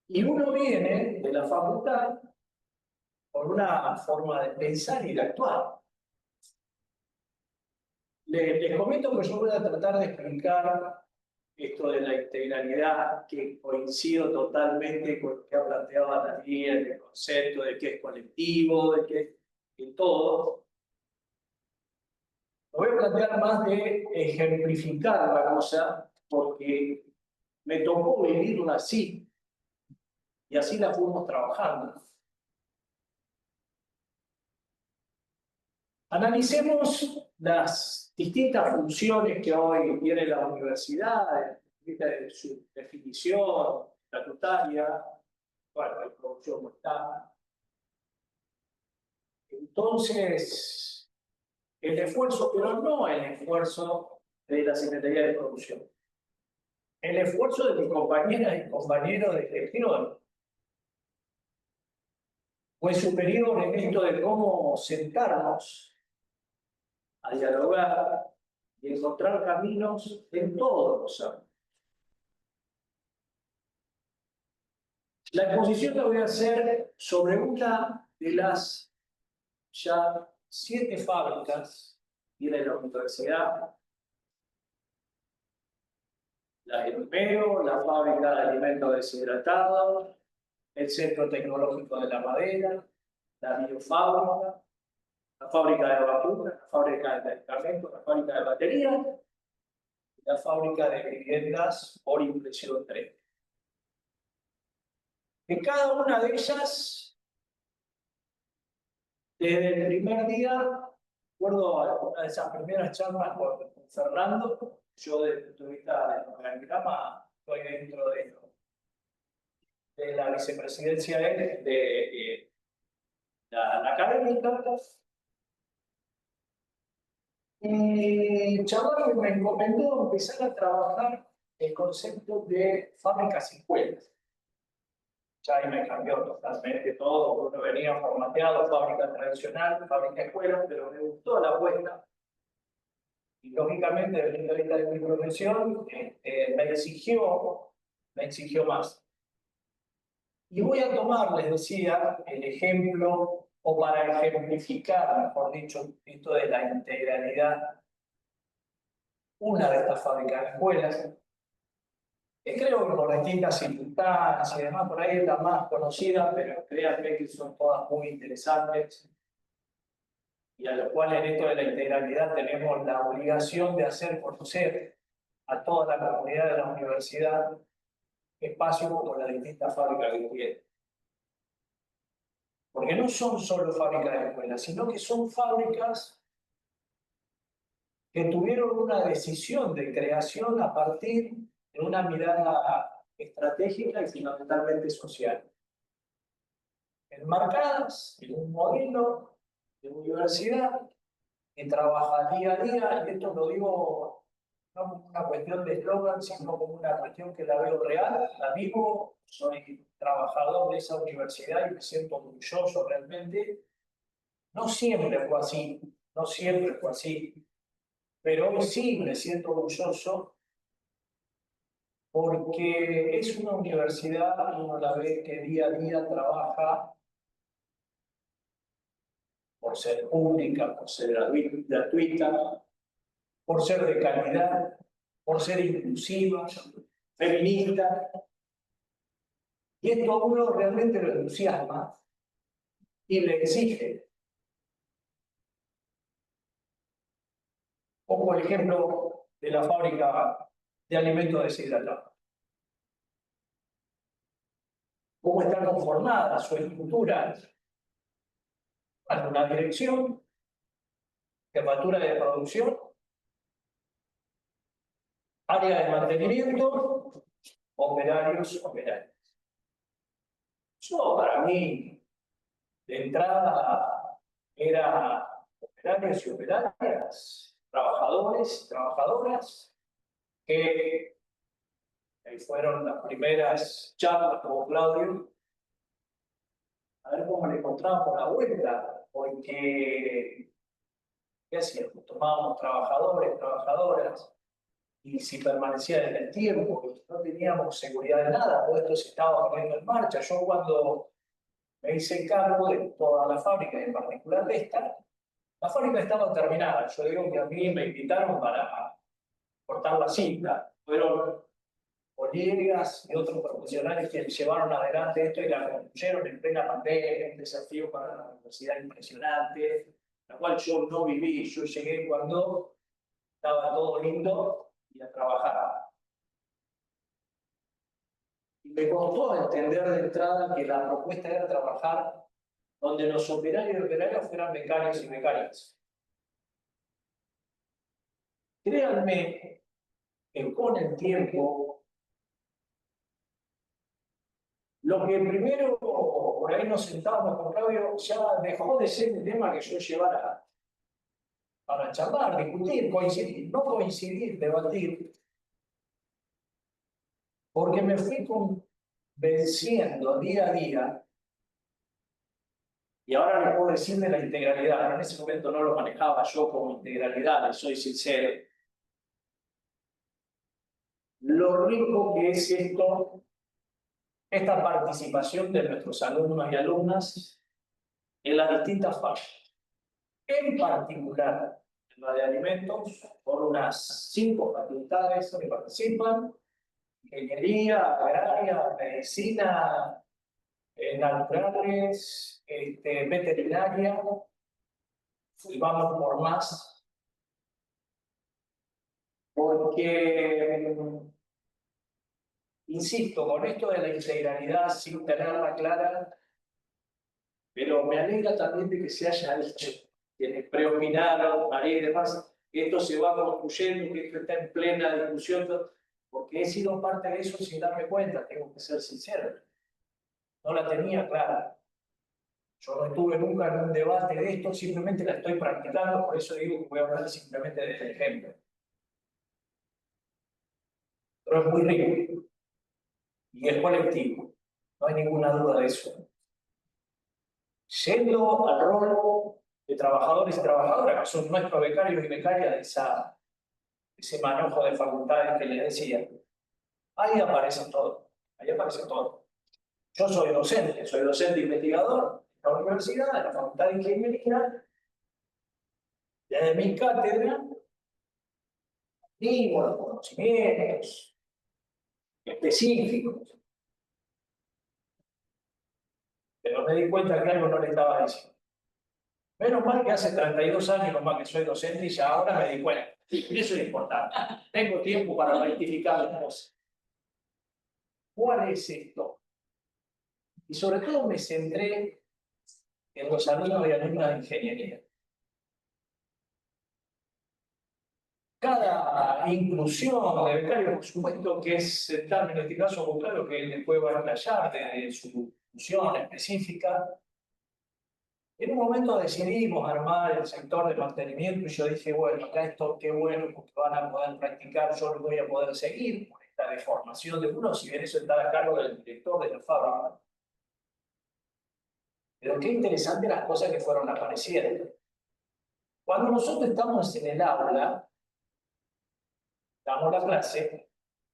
Y uno viene de la facultad con una forma de pensar y de actuar. Les comento que yo voy a tratar de explicar esto de la integralidad, que coincido totalmente con lo que ha planteado Analía, el concepto de que es colectivo, de que es todo. Lo voy a plantear más de ejemplificar la cosa, porque me tocó vivirla así, y así la fuimos trabajando. Analicemos las distintas funciones que hoy tiene la universidad, de su definición estatutaria, bueno, la producción no está. Entonces, el esfuerzo, pero no el esfuerzo de la Secretaría de Producción, el esfuerzo de mis compañeras y compañeros de gestión fue superior en esto de cómo sentarnos a dialogar y encontrar caminos en todos los ámbitos. La exposición la voy a hacer sobre una de las ya 7 fábricas que tiene la universidad. La Enumero, la fábrica de alimentos deshidratados, el Centro Tecnológico de la Madera, la biofábrica, la fábrica de vacunas, la fábrica de medicamentos, la fábrica de baterías, y la fábrica de viviendas por impresión 3D. En cada una de ellas, desde el primer día, recuerdo alguna de esas primeras charlas con Fernando, yo desde el punto de vista del organigrama estoy dentro de la vicepresidencia de la académica. Y Chavarro me encomendó empezar a trabajar el concepto de fábricas y escuelas. Ya ahí me cambió totalmente todo, uno venía formateado, fábrica tradicional, fábrica escuela, pero me gustó la apuesta. Y lógicamente, desde el punto de vista de mi profesión, me exigió más. Y voy a tomar, les decía, el ejemplo, o para ejemplificar, mejor dicho, esto de la integralidad, una de estas fábricas de escuelas, que creo que por distintas circunstancias y demás, por ahí es la más conocida, pero créanme que son todas muy interesantes, y a lo cual en esto de la integralidad tenemos la obligación de hacer conocer a toda la comunidad de la universidad espacios como las distintas fábricas que tiene. Porque no son solo fábricas de escuelas, sino que son fábricas que tuvieron una decisión de creación a partir de una mirada estratégica y fundamentalmente social, enmarcadas en un modelo de universidad que trabaja día a día, y esto lo digo no como una cuestión de eslogan, sino como una cuestión que la veo real, la vivo, soy trabajador de esa universidad y me siento orgulloso realmente. No siempre fue así, no siempre fue así, pero hoy sí me siento orgulloso porque es una universidad, uno la ve que día a día trabaja por ser pública, por ser gratuita, por ser de calidad, por ser inclusiva, feminista. Y esto a uno realmente lo entusiasma y le exige. Como el ejemplo de la fábrica de alimentos deshidratados. ¿Cómo está conformada su estructura? Hay una dirección, jefatura de producción, área de mantenimiento, operarios. Yo, para mí, de entrada, era operarios y operarias, trabajadores y trabajadoras, que ahí fueron las primeras charlas con Claudio, a ver cómo le encontrábamos la vuelta, porque, ¿qué hacíamos? Tomábamos trabajadores, trabajadoras, y si permanecía en el tiempo, y no teníamos seguridad de nada, todo esto se estaba poniendo en marcha. Yo cuando me hice cargo de toda la fábrica, en particular de esta, la fábrica estaba terminada. Yo digo que a mí me invitaron para cortar la cinta. Fueron colegas y otros profesionales que llevaron adelante esto y la concluyeron en plena pandemia, un desafío para la universidad impresionante, la cual yo no viví. Yo llegué cuando estaba todo lindo y a trabajar. Y me costó entender de entrada que la propuesta era trabajar donde los operarios y operarias fueran mecánicos y mecánicas. Créanme que con el tiempo, lo que primero por ahí nos sentábamos con Claudio ya dejó de ser el tema que yo llevara para charlar, discutir, coincidir, no coincidir, debatir, porque me fui convenciendo día a día, y ahora les puedo decir de la integralidad, en ese momento no lo manejaba yo como integralidad, les soy sincero. Lo rico que es esto, esta participación de nuestros alumnos y alumnas en las distintas fases. En particular, en la de alimentos, por unas 5 facultades que participan: ingeniería, agraria, medicina, naturales, veterinaria, y vamos por más. Porque, insisto, con esto de la integralidad, sin tenerla clara, pero me alegra también de que se haya dicho, quienes preopinaron, María y demás, que esto se va construyendo, que esto está en plena discusión, porque he sido parte de eso sin darme cuenta, tengo que ser sincero. No la tenía clara. Yo no estuve nunca en un debate de esto, simplemente la estoy practicando, por eso digo que voy a hablar simplemente de este ejemplo. Pero es muy rico y es colectivo, no hay ninguna duda de eso. Yendo al rol de trabajadores y trabajadoras, que son nuestros becarios y becarias de ese manojo de facultades que les decía, ahí aparece todo, ahí aparece todo. Yo soy docente investigador en la universidad, en la Facultad de Ingeniería, desde mi cátedra, digo los conocimientos específicos, pero me di cuenta que algo no le estaba diciendo. Menos mal que hace 32 años nomás que soy docente y ya ahora me di cuenta. Y eso es importante. Tengo tiempo para rectificar las cosas. ¿Cuál es esto? Y sobre todo me centré en los alumnos y alumnas de ingeniería. Cada inclusión de becario, por supuesto, que es el término, en este caso, vocablo que después va a explayar de su función específica. En un momento decidimos armar el sector de mantenimiento y yo dije, bueno, acá esto qué bueno porque van a poder practicar, yo lo voy a poder seguir con esta deformación de uno, si bien eso está a cargo del director de la fábrica. Pero qué interesante las cosas que fueron apareciendo. Cuando nosotros estamos en el aula, damos la clase,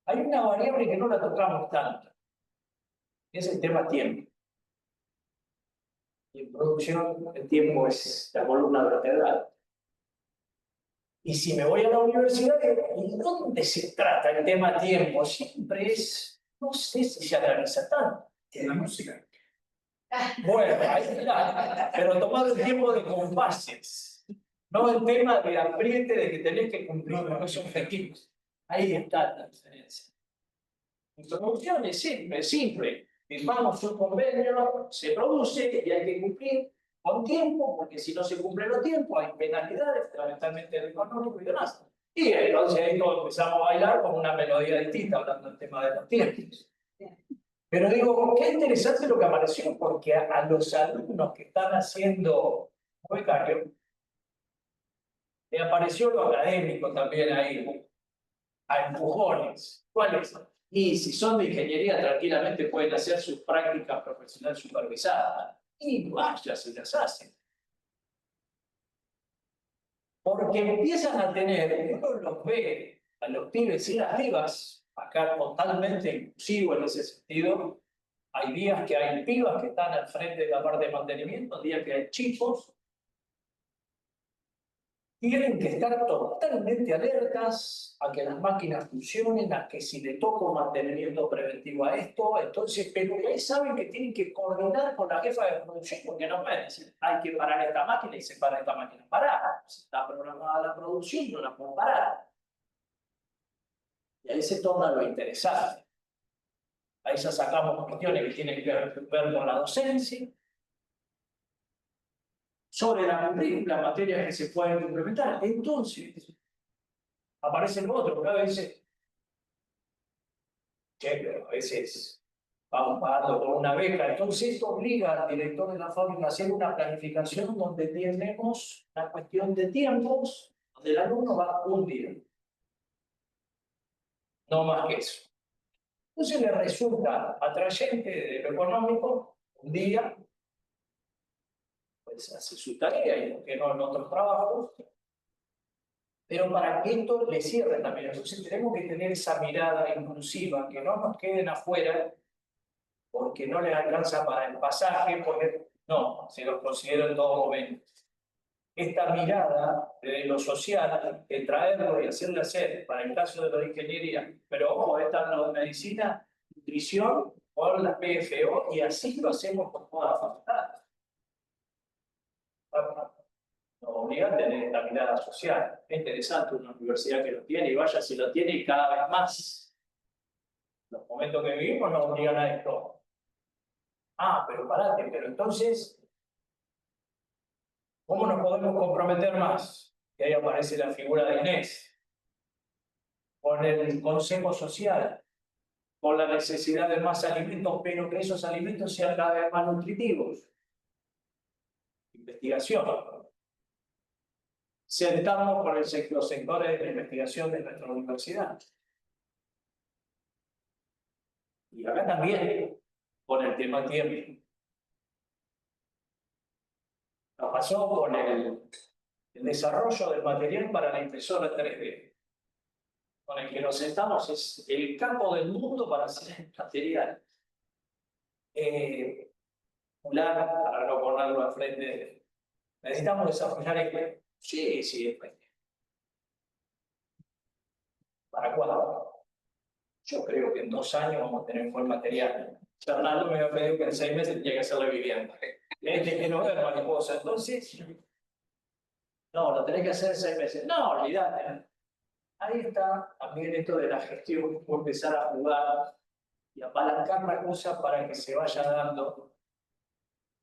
hay una variable que no la tocamos tanto, que es el tema tiempo. Y en producción el tiempo es la columna vertebral. Y si me voy a la universidad, ¿y dónde se trata el tema tiempo? Siempre es, no sé si se analiza tanto. En la música. Bueno, ahí está. Pero tomado el tiempo de compases. No el tema de apriete de que tenés que cumplir con esos objetivos. Ahí está la diferencia. En producción es simple. Firmamos un convenio, se produce y hay que cumplir con tiempo, porque si no se cumplen los tiempos hay penalidades, fundamentalmente de económico y demás. Y entonces ahí todos empezamos a bailar con una melodía distinta, hablando del tema de los tiempos. Pero digo, qué interesante lo que apareció, porque a los alumnos que están haciendo becario, le apareció lo académico también ahí, a empujones. ¿Cuál es? Y si son de ingeniería, tranquilamente pueden hacer sus prácticas profesionales supervisadas. Y vaya, se las hacen. Porque empiezan a tener, uno los ve a los pibes y las pibas, acá totalmente inclusivo en ese sentido. Hay días que hay pibas que están al frente de la parte de mantenimiento, días que hay chicos. Tienen que estar totalmente alertas a que las máquinas funcionen, a que si le toca un mantenimiento preventivo a esto, entonces, pero ahí saben que tienen que coordinar con la jefa de producción, porque no pueden decir, hay que parar esta máquina y se para esta máquina. Parar, si está programada la producción, no la puedo parar. Y ahí se torna lo interesante. Ahí ya sacamos cuestiones que tienen que ver con la docencia, sobre la materia que se pueden implementar. Entonces, aparece lo otro, porque a veces, pero a veces vamos pagando con una beca. Entonces, esto obliga al director de la fábrica a hacer una planificación donde tenemos la cuestión de tiempos, donde el alumno va un día. No más que eso. Entonces le resulta atrayente de lo económico, un día, pues hace su tarea y lo que no en otros trabajos, pero para que esto le cierre también. Entonces tenemos que tener esa mirada inclusiva, que no nos queden afuera porque no les alcanza para el pasaje, porque no, se los considero en todo momento. Esta mirada de lo social, de traerlo y hacerle hacer, para el caso de la ingeniería, pero ojo, esta es la medicina, nutrición o la PFO, y así lo hacemos con todas las facultades. Nos obliga a tener esta mirada social. Es interesante una universidad que lo tiene, y vaya si lo tiene, y cada vez más. Los momentos que vivimos nos obligan a esto. Ah, pero parate, pero entonces, ¿cómo nos podemos comprometer más? Y ahí aparece la figura de Inés, con el consejo social, con la necesidad de más alimentos, pero que esos alimentos sean cada vez más nutritivos. Investigación. Sentarnos con los sectores de la investigación de nuestra universidad. Y acá también, con el tema tiempo. Nos pasó con el desarrollo del material para la impresora 3D, con el que nos sentamos, es el campo del mundo para hacer el material. Para no ponerlo al frente, necesitamos desarrollar esto. Sí, ¿para cuándo? Yo creo que en 2 años vamos a tener buen material. Fernando me había pedido que en 6 meses tenía que hacer la vivienda. Que no ver mariposa. Entonces, no, lo tenés que hacer en 6 meses. No, olvídate. Ahí está también esto de la gestión, por empezar a jugar y apalancar la cosa para que se vaya dando.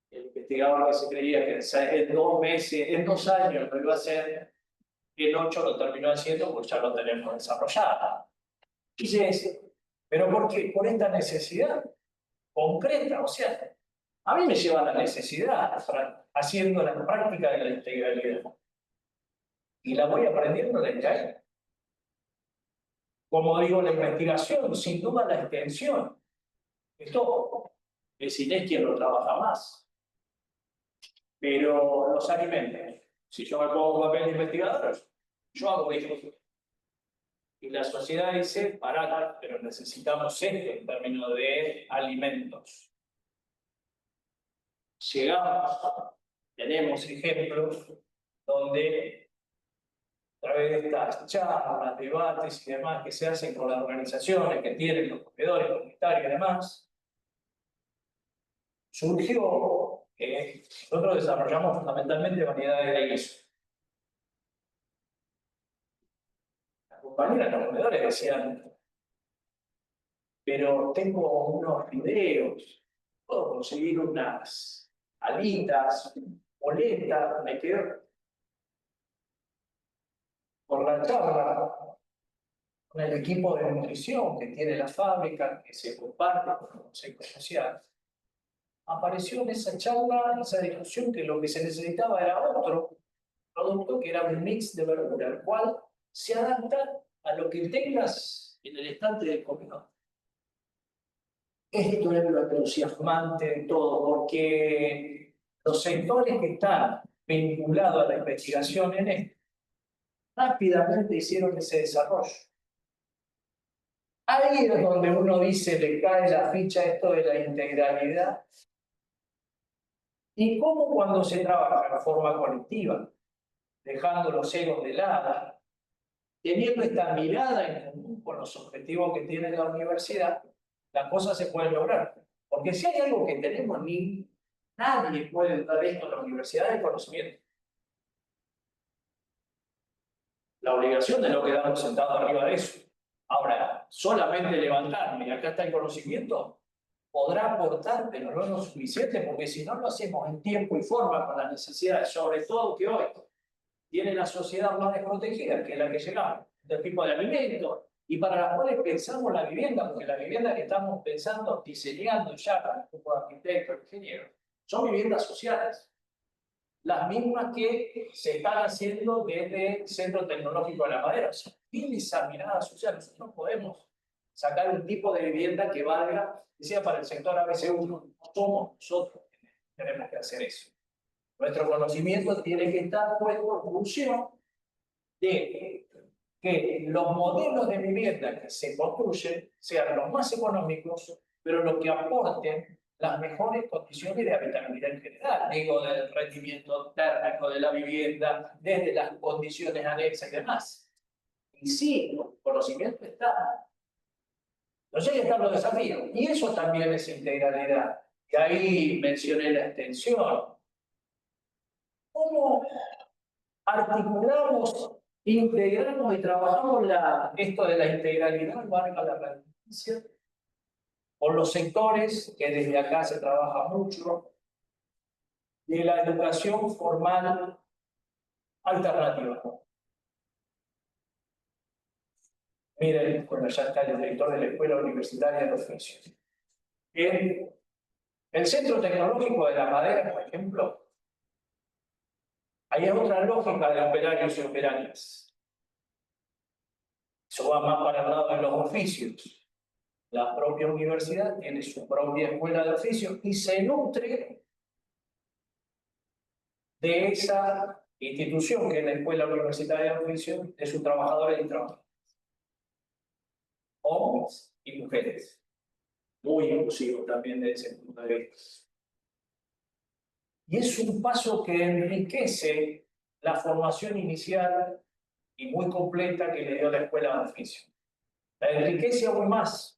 El investigador que se creía que en 2 meses, en 2 años lo iba a hacer, en 8 lo terminó haciendo, pues ya lo tenemos desarrollado. Dice, pero ¿por qué? Por esta necesidad concreta, o sea, a mí me lleva la necesidad haciendo la práctica de la integralidad. Y la voy aprendiendo desde ahí. Como digo, la investigación, sin duda la extensión. Esto es Inés quien lo trabaja más. Pero los alimentos, si yo me pongo papel de investigador, yo hago esto. Y la sociedad dice, pará, pero necesitamos esto en términos de alimentos. Llegamos, tenemos ejemplos donde a través de estas charlas, debates y demás que se hacen con las organizaciones que tienen los comedores comunitarios y demás, surgió que nosotros desarrollamos fundamentalmente variedades de guiso. Las compañeras de los comedores decían, pero tengo unos videos, puedo conseguir unas alitas, boletas, me quedo por la charla con el equipo de nutrición que tiene la fábrica, que se comparte con el Consejo Social. Apareció en esa charla, en esa discusión, que lo que se necesitaba era otro producto que era un mix de verdura, el cual se adapta a lo que tengas en el estante del comedor. Esto es lo entusiasmante de todo, porque los sectores que están vinculados a la investigación en esto rápidamente hicieron ese desarrollo. Ahí es donde uno dice, le cae la ficha esto de la integralidad. Y cómo cuando se trabaja de forma colectiva, dejando los egos de lado, teniendo esta mirada en común con los objetivos que tiene la universidad, las cosas se pueden lograr. Porque si hay algo que tenemos, nadie puede dar esto a la universidad de conocimiento. La obligación de no quedarnos sentados arriba de eso. Ahora, solamente levantarme y acá está el conocimiento, podrá aportar, pero no es lo suficiente, porque si no lo hacemos en tiempo y forma con las necesidades, sobre todo que hoy tiene la sociedad más desprotegida, que es la que llegamos, del tipo de alimentos, y para las cuales pensamos la vivienda, porque la vivienda que estamos pensando, diseñando ya para el grupo de arquitectos, ingenieros, son viviendas sociales. Las mismas que se están haciendo desde el Centro Tecnológico de la Madera. O sea, tiene esa mirada social. Nosotros podemos sacar un tipo de vivienda que valga, decía, para el sector ABC1, no somos nosotros que tenemos que hacer eso. Nuestro conocimiento tiene que estar puesto en función de que los modelos de vivienda que se construyen sean los más económicos, pero los que aporten las mejores condiciones de habitabilidad en general, digo, del rendimiento térmico de la vivienda, desde las condiciones anexas y demás. Y sí, el conocimiento está. Entonces ahí están los desafíos. Y eso también es integralidad. Que ahí mencioné la extensión. ¿Cómo articulamos, integramos y trabajamos esto de la integralidad, valga la redundancia, con los sectores que desde acá se trabaja mucho, de la educación formal alternativa? Miren, bueno, ya está el director de la Escuela Universitaria de Oficios. El Centro Tecnológico de la Madera, por ejemplo, hay otra lógica de operarios y operarias. Eso va más para el lado de los oficios. La propia universidad tiene su propia escuela de oficios y se nutre de esa institución que es la Escuela Universitaria de Oficios, de sus trabajadores y trabajadoras. Hombres y mujeres. Muy inclusivo también desde ese punto de vista. Y es un paso que enriquece la formación inicial y muy completa que le dio la Escuela de Oficios. La enriquece aún más.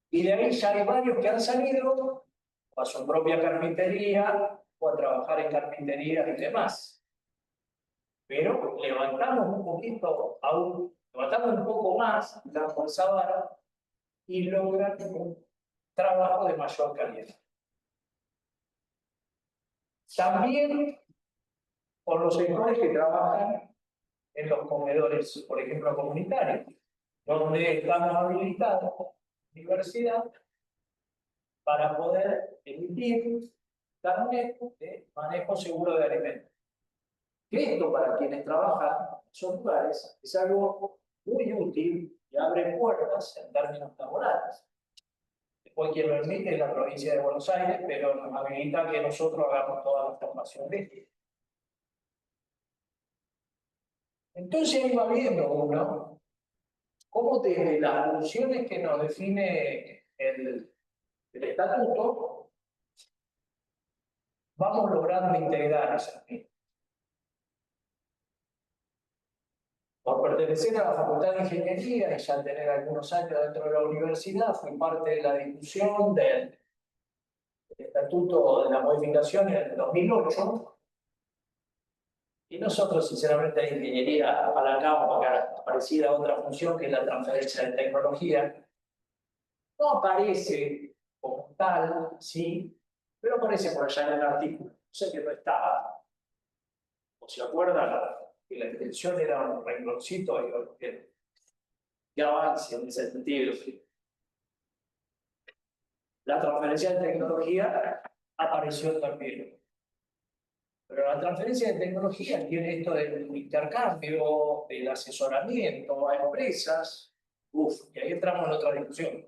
Y de ahí ya hay varios que han salido a su propia carpintería o a trabajar en carpintería y demás. Pero levantamos un poquito, levantamos un poco más la fuerza vara y logran un trabajo de mayor calidad. También por los sectores que trabajan en los comedores, por ejemplo, comunitarios, donde estamos habilitados universidad para poder emitir carnet de manejo seguro de alimentos. Que esto para quienes trabajan en esos lugares es algo muy útil y abre puertas en términos laborales. Después quien lo emite es la provincia de Buenos Aires, pero nos habilita que nosotros hagamos toda la formación de esto. Entonces ahí va viendo uno cómo desde las funciones que nos define el estatuto vamos logrando integrar esas mismas. Por pertenecer a la Facultad de Ingeniería y ya tener algunos años dentro de la universidad, fui parte de la discusión del estatuto de la modificación en el 2008. Y nosotros, sinceramente, en ingeniería apalancamos porque parecida a otra función que es la transferencia de tecnología. No aparece como tal, sí, pero aparece por allá en el artículo. No sé que no estaba. ¿O se acuerdan? Que la intención era un rengloncito que avance en ese sentido. La transferencia de tecnología apareció también. Pero la transferencia de tecnología tiene esto del intercambio, del asesoramiento a empresas. Y ahí entramos en otra discusión.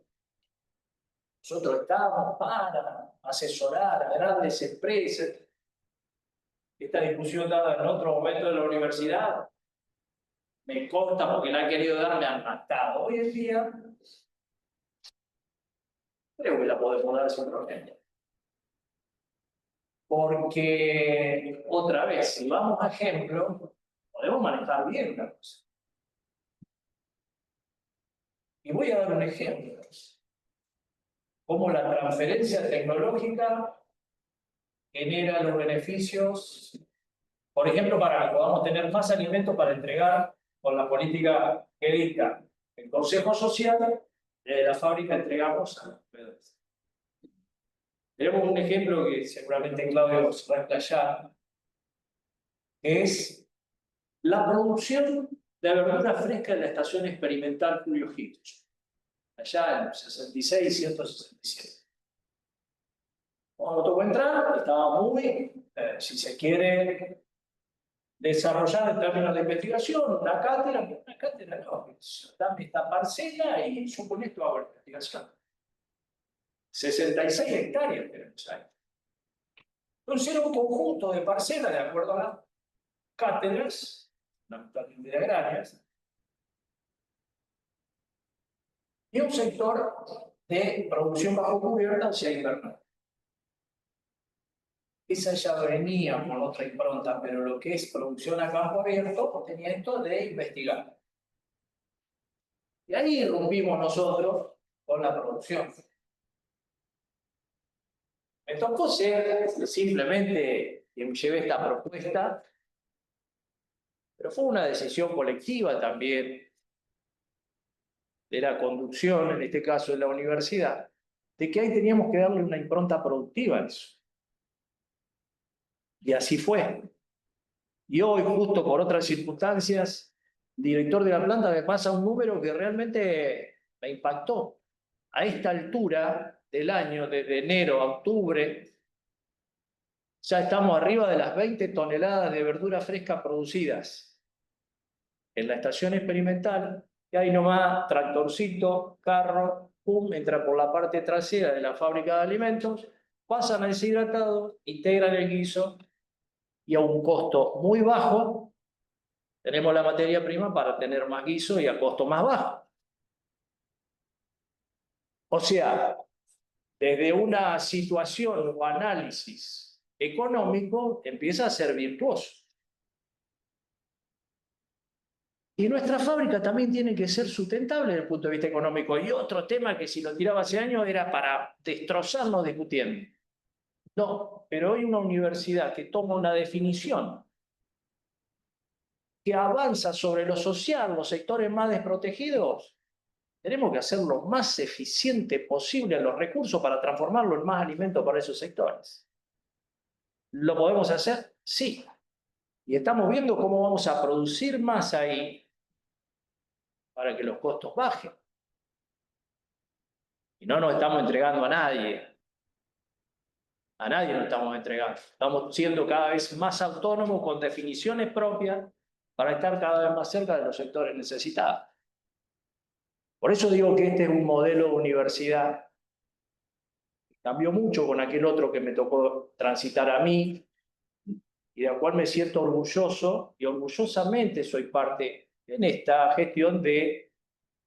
Nosotros estamos para asesorar a grandes empresas. Esta discusión dada en otro momento de la universidad me consta porque la han querido dar, me han matado. Hoy en día, creo que la podemos dar sin problema. Porque, otra vez, si vamos a ejemplo, podemos manejar bien una cosa. Y voy a dar un ejemplo. Cómo la transferencia tecnológica genera los beneficios, por ejemplo, para que podamos tener más alimentos para entregar con la política que dicta el Consejo Social, de la fábrica entregamos a los proveedores. Tenemos un ejemplo que seguramente Claudio se va a explayar, que es la producción de verdura fresca en la estación experimental Julio Hitch, allá en 66 y 167. Cuando tocó entrar, estaba muy, si se quiere, desarrollar en términos de investigación, una cátedra no, dame esta parcela y yo con esto hago la investigación. 66 hectáreas tenemos ahí. Entonces era un conjunto de parcelas de acuerdo a las cátedras, fundamentalmente agrarias, y un sector de producción bajo cubierta hacia invernal. Esa ya venía con otra impronta, pero lo que es producción a campo abierto tenía esto de investigar. Y ahí irrumpimos nosotros con la producción. Me tocó ser simplemente quien llevé esta propuesta, pero fue una decisión colectiva también de la conducción, en este caso de la universidad, de que ahí teníamos que darle una impronta productiva a eso. Y así fue. Y hoy, justo por otras circunstancias, el director de la planta me pasa un número que realmente me impactó. A esta altura del año, desde enero a octubre, ya estamos arriba de las 20 toneladas de verdura fresca producidas en la estación experimental, y ahí nomás, tractorcito, carro, pum, entra por la parte trasera de la fábrica de alimentos, pasan al deshidratado, integran el guiso, y a un costo muy bajo, tenemos la materia prima para tener más guiso y a costo más bajo. O sea, desde una situación o análisis económico empieza a ser virtuoso. Y nuestra fábrica también tiene que ser sustentable desde el punto de vista económico. Y otro tema que si lo tiraba hace años era para destrozarnos discutiendo. No, pero hoy una universidad que toma una definición que avanza sobre lo social, los sectores más desprotegidos, tenemos que hacer lo más eficiente posible los recursos para transformarlo en más alimento para esos sectores. ¿Lo podemos hacer? Sí. Y estamos viendo cómo vamos a producir más ahí para que los costos bajen. Y no nos estamos entregando a nadie. A nadie nos estamos entregando. Estamos siendo cada vez más autónomos con definiciones propias para estar cada vez más cerca de los sectores necesitados. Por eso digo que este es un modelo de universidad que cambió mucho con aquel otro que me tocó transitar a mí y del cual me siento orgulloso y orgullosamente soy parte en esta gestión de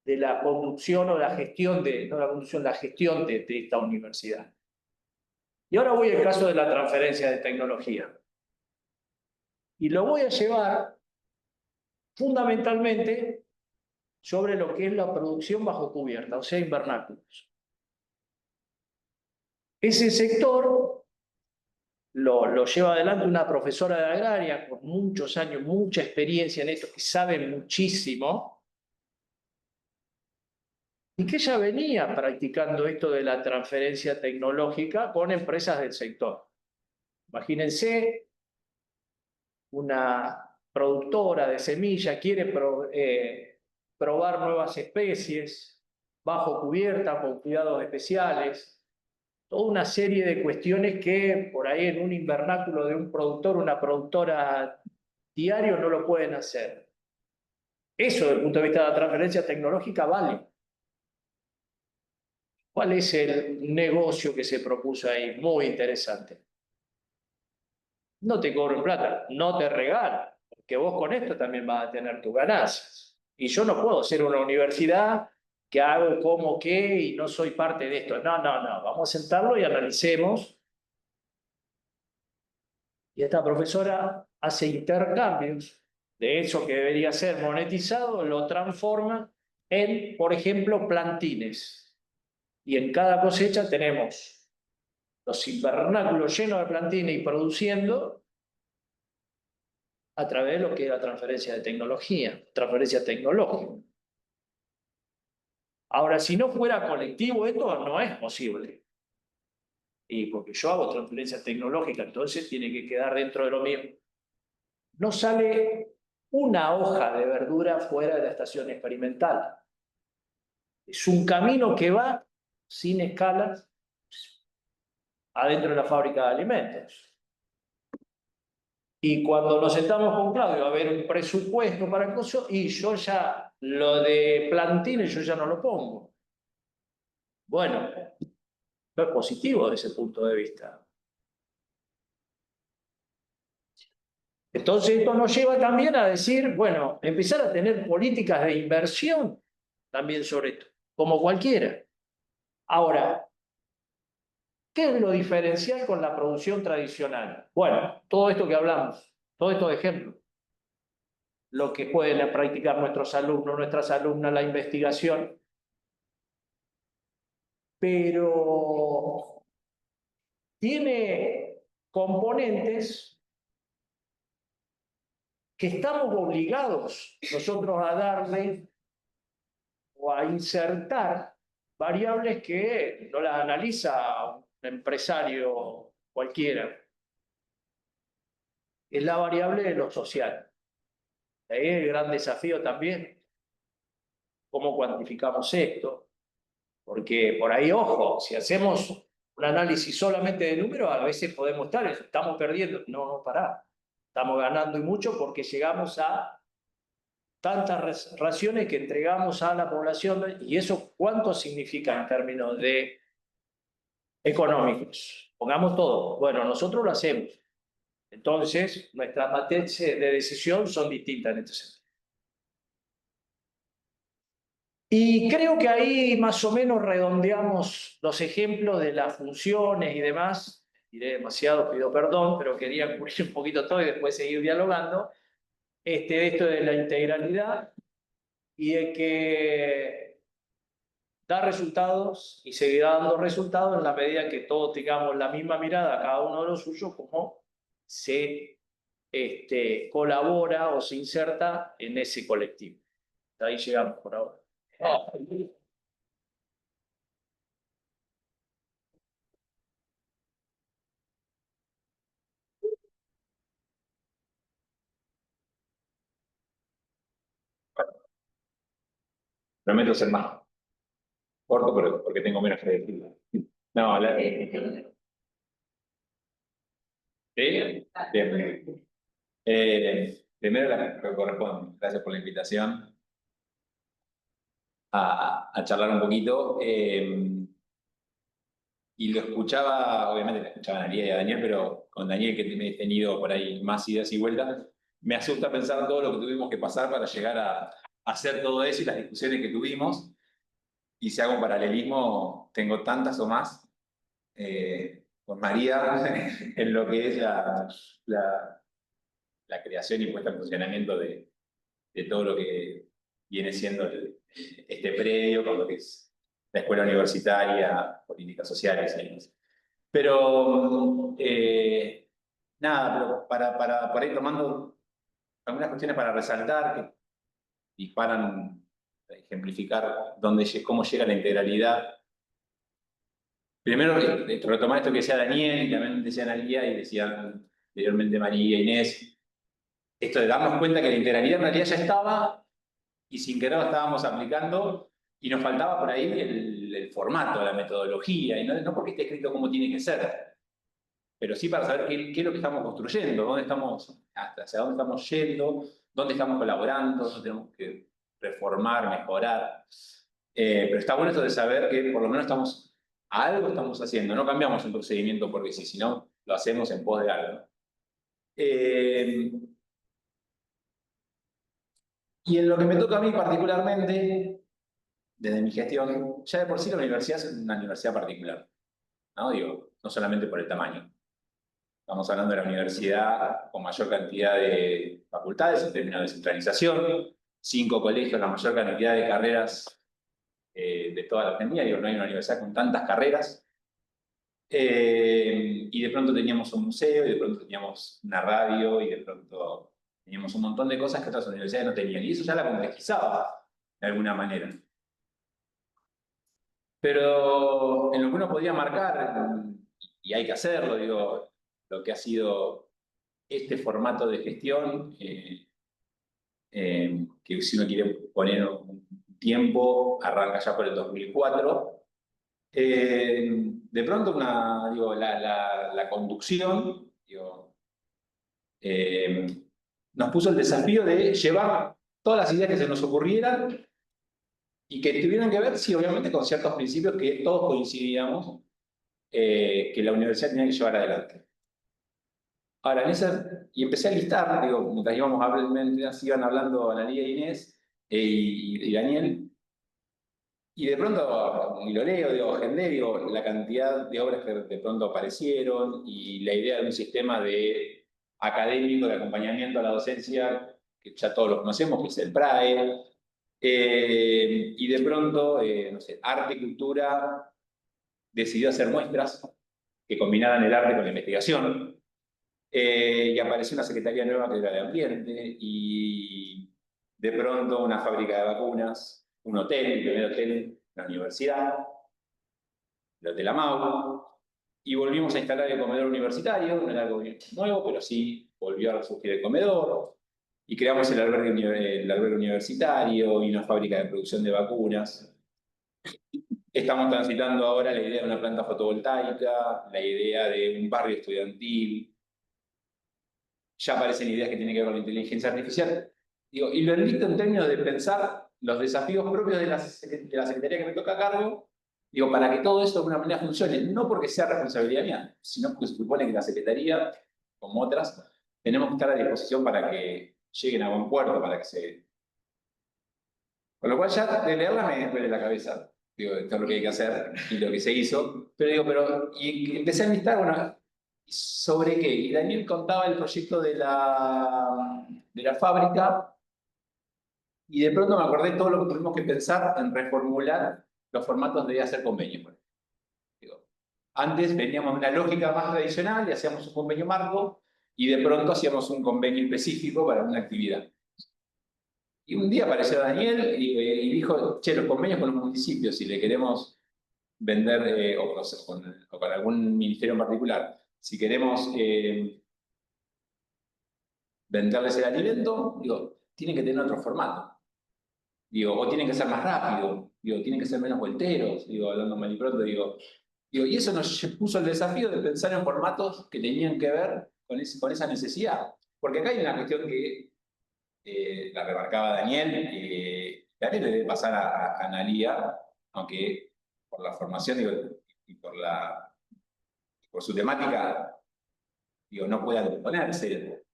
la conducción o la gestión de, no la conducción, la gestión de esta universidad. Y ahora voy al caso de la transferencia de tecnología. Y lo voy a llevar fundamentalmente sobre lo que es la producción bajo cubierta, o sea, invernáculos. Ese sector lo lleva adelante una profesora de agraria con muchos años, mucha experiencia en esto, que sabe muchísimo, y que ella venía practicando esto de la transferencia tecnológica con empresas del sector. Imagínense, una productora de semilla quiere probar nuevas especies, bajo cubierta, con cuidados especiales, toda una serie de cuestiones que por ahí en un invernáculo de un productor, una productora diario no lo pueden hacer. Eso desde el punto de vista de la transferencia tecnológica vale. ¿Cuál es el negocio que se propuso ahí? Muy interesante. No te cobran plata, no te regalan. que vos con esto también vas a tener tus ganancias. Y yo no puedo ser una universidad que hago como qué y no soy parte de esto. No, no, no. Vamos a sentarlo y analicemos. Y esta profesora hace intercambios de eso que debería ser monetizado, lo transforma en, por ejemplo, plantines. Y en cada cosecha tenemos los invernáculos llenos de plantines y produciendo a través de lo que es la transferencia de tecnología, transferencia tecnológica. Ahora, si no fuera colectivo, esto no es posible. Y porque yo hago transferencia tecnológica, entonces tiene que quedar dentro de lo mismo. No sale una hoja de verdura fuera de la estación experimental. Es un camino que va sin escalas adentro de la fábrica de alimentos. Y cuando nos sentamos con Claudio a ver un presupuesto para el coso, y yo ya lo de plantines yo ya no lo pongo. Bueno, no es positivo desde ese punto de vista. Entonces esto nos lleva también a decir, bueno, empezar a tener políticas de inversión también sobre esto, como cualquiera. Ahora, ¿qué es lo diferencial con la producción tradicional? Bueno, todo esto que hablamos, todos estos ejemplos, lo que pueden practicar nuestros alumnos, nuestras alumnas, la investigación, pero tiene componentes que estamos obligados nosotros a darle o a insertar variables que no las analiza un empresario cualquiera. Es la variable de lo social. Ahí es el gran desafío también. ¿Cómo cuantificamos esto? Porque por ahí, ojo, si hacemos un análisis solamente de números, a veces podemos estar, estamos perdiendo. No, no, pará. Estamos ganando y mucho porque llegamos a tantas raciones que entregamos a la población. ¿Y eso cuánto significa en términos de económicos? Pongamos todo. Bueno, nosotros lo hacemos. Entonces, nuestras matrices de decisión son distintas en este sentido. Y creo que ahí más o menos redondeamos los ejemplos de las funciones y demás. Diré demasiado, pido perdón, pero quería cubrir un poquito todo y después seguir dialogando. Esto de la integralidad y de que da resultados y seguirá dando resultados en la medida que todos tengamos la misma mirada, cada uno de los suyos, como se colabora o se inserta en ese colectivo. Ahí llegamos por ahora. Prometo ser más corto, pero porque tengo menos que decir. No, ¿sí? Bien. Primero la que corresponde. Gracias por la invitación a charlar un poquito. Y lo escuchaba, obviamente la escuchaban a Lía y a Daniel, pero con Daniel, que he tenido por ahí más ideas y vueltas, me asusta pensar todo lo que tuvimos que pasar para llegar a hacer todo eso y las discusiones que tuvimos. Y si hago un paralelismo, tengo tantas o más con María en lo que es la creación y puesta en funcionamiento de todo lo que viene siendo este predio, con lo que es la escuela universitaria, políticas sociales y demás. Pero, nada, pero para ir tomando algunas cuestiones para resaltar que disparan, ejemplificar cómo llega la integralidad. Primero, retomar esto que decía Daniel, y también decía Analia y decían anteriormente María e Inés, esto de darnos cuenta que la integralidad en realidad ya estaba y sin querer lo estábamos aplicando y nos faltaba por ahí el formato, la metodología, y no porque esté escrito como tiene que ser, pero sí para saber qué es lo que estamos construyendo, dónde estamos, hacia dónde estamos yendo, dónde estamos colaborando, dónde tenemos que reformar, mejorar. Pero está bueno esto de saber que por lo menos algo estamos haciendo, no cambiamos un procedimiento porque sí, sino lo hacemos en pos de algo. Y en lo que me toca a mí particularmente, desde mi gestión, ya de por sí la universidad es una universidad particular, ¿no? Digo, no solamente por el tamaño. Estamos hablando de la universidad con mayor cantidad de facultades en términos de descentralización, 5 colegios, la mayor cantidad de carreras de toda la Argentina. Digo, no hay una universidad con tantas carreras. Y de pronto teníamos un museo, y de pronto teníamos una radio, y de pronto teníamos un montón de cosas que otras universidades no tenían. Y eso ya la complejizaba de alguna manera. Pero en lo que uno podía marcar, y hay que hacerlo, digo, lo que ha sido este formato de gestión, que si uno quiere poner un tiempo, arranca ya por el 2004. De pronto la conducción nos puso el desafío de llevar todas las ideas que se nos ocurrieran y que tuvieran que ver, sí, obviamente, con ciertos principios que todos coincidíamos que la universidad tenía que llevar adelante. Ahora, y empecé a listar, mientras mientras iban hablando Analía, Inés y Daniel, y de pronto, y lo leo, agendé, la cantidad de obras que de pronto aparecieron y la idea de un sistema de académico de acompañamiento a la docencia, que ya todos lo conocemos, que es el PRAE, y de pronto, no sé, arte y cultura decidió hacer muestras que combinaran el arte con la investigación, y apareció una secretaría nueva que era de ambiente, y de pronto una fábrica de vacunas, un hotel, el primer hotel en la universidad, el Hotel Amau, y volvimos a instalar el comedor universitario, no era algo nuevo, pero sí volvió a resurgir el comedor, y creamos el albergue universitario y una fábrica de producción de vacunas. Estamos transitando ahora la idea de una planta fotovoltaica, la idea de un barrio estudiantil. Ya aparecen ideas que tienen que ver con la inteligencia artificial. Y lo enlisto en términos de pensar los desafíos propios de la Secretaría que me toca a cargo, para que todo eso de alguna manera funcione, no porque sea responsabilidad mía, sino porque se supone que la Secretaría, como otras, tenemos que estar a disposición para que lleguen a buen puerto, para que se... Con lo cual ya de leerla me duele la cabeza, esto es lo que hay que hacer y lo que se hizo, y empecé a enlistar, bueno, ¿sobre qué? Y Daniel contaba el proyecto de la fábrica, y de pronto me acordé de todo lo que tuvimos que pensar en reformular los formatos de hacer convenios. Antes veníamos de una lógica más tradicional y hacíamos un convenio marco, y de pronto hacíamos un convenio específico para una actividad. Y un día apareció Daniel y dijo, che, los convenios con los municipios, si le queremos vender, o con algún ministerio en particular, si queremos venderles el alimento, tienen que tener otro formato. O tienen que ser más rápido, tienen que ser menos volteros, hablando mal y pronto, y eso nos puso el desafío de pensar en formatos que tenían que ver con esa necesidad. Porque acá hay una cuestión que la remarcaba Daniel, también le debe pasar a Analía, aunque por la formación y por su temática, no puedan ponerse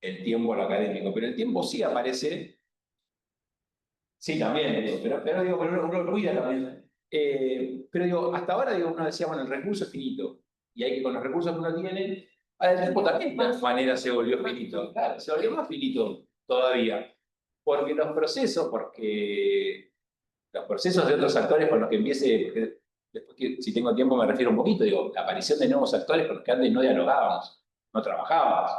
el tiempo a lo académico, pero el tiempo sí aparece. Sí, también, pero uno lo cuida también. Pero hasta ahora uno decía, bueno, el recurso es finito, y hay que con los recursos que uno tiene, el tiempo también de alguna manera se volvió finito, claro, se volvió más finito todavía, porque los procesos de otros actores con los que empiece, después si tengo tiempo me refiero un poquito, la aparición de nuevos actores con los que antes no dialogábamos, no trabajábamos,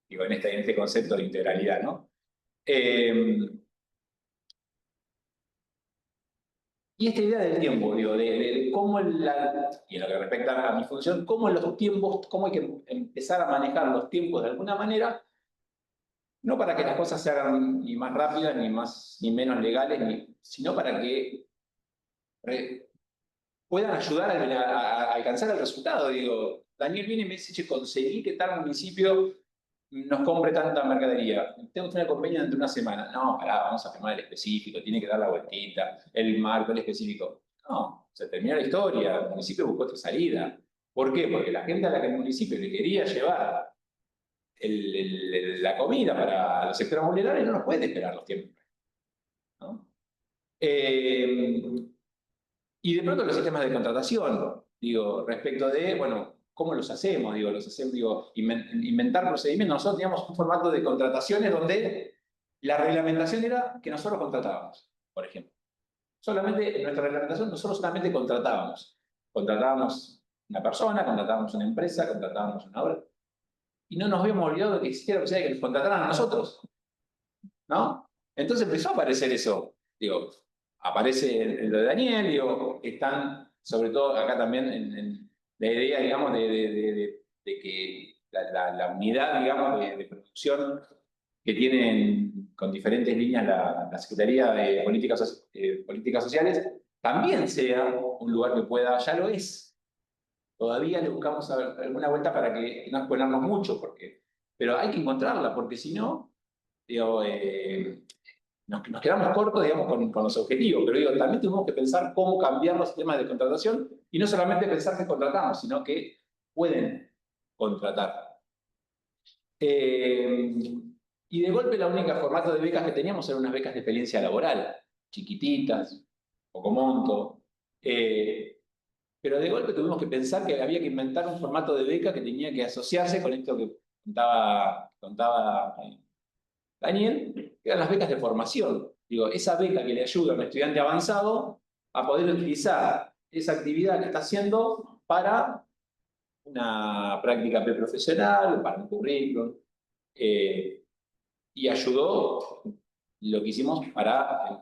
en este concepto de integralidad, ¿no? Y esta idea del tiempo, de cómo, y en lo que respecta a mi función, cómo los tiempos, cómo hay que empezar a manejar los tiempos de alguna manera, no para que las cosas se hagan ni más rápidas, ni menos legales, sino para que puedan ayudar a alcanzar el resultado. Daniel viene y me dice, che, conseguí que tal municipio nos compre tanta mercadería. Tengo que tener convenio dentro de una semana. No, pará, vamos a firmar el específico, tiene que dar la vueltita, el marco, el específico. No, se terminó la historia, el municipio buscó otra salida. ¿Por qué? Porque la gente a la que el municipio le quería llevar la comida para los sectores vulnerables no nos puede esperar los tiempos. ¿no? Y de pronto los sistemas de contratación, digo, respecto de, bueno, ¿cómo los hacemos? Digo, inventar procedimientos. Nosotros teníamos un formato de contrataciones donde la reglamentación era que nosotros contratábamos, por ejemplo. Solamente en nuestra reglamentación nosotros solamente contratábamos. Contratábamos una persona, contratábamos una empresa, contratábamos una obra. Y no nos habíamos olvidado de que existiera la posibilidad de que nos contrataran a nosotros, ¿no? Entonces empezó a aparecer eso. Digo, aparece lo de Daniel, digo, están, sobre todo acá también, en la idea, digamos, de que la unidad, digamos, de producción que tienen con diferentes líneas la Secretaría de Políticas Sociales, también sea un lugar que pueda, ya lo es. Todavía le buscamos alguna vuelta para que no exponernos mucho, pero hay que encontrarla, porque si no, digo, nos quedamos cortos, digamos, con los objetivos. Pero digo, también tenemos que pensar cómo cambiar los sistemas de contratación y no solamente pensar que contratamos, sino que pueden contratar. Y de golpe la única formato de becas que teníamos eran unas becas de experiencia laboral, chiquititas, poco monto. Pero de golpe tuvimos que pensar que había que inventar un formato de beca que tenía que asociarse con esto que contaba Daniel, que eran las becas de formación. Digo, esa beca que le ayuda a un estudiante avanzado a poder utilizar esa actividad que está haciendo para una práctica preprofesional, para un currículum. Y ayudó lo que hicimos en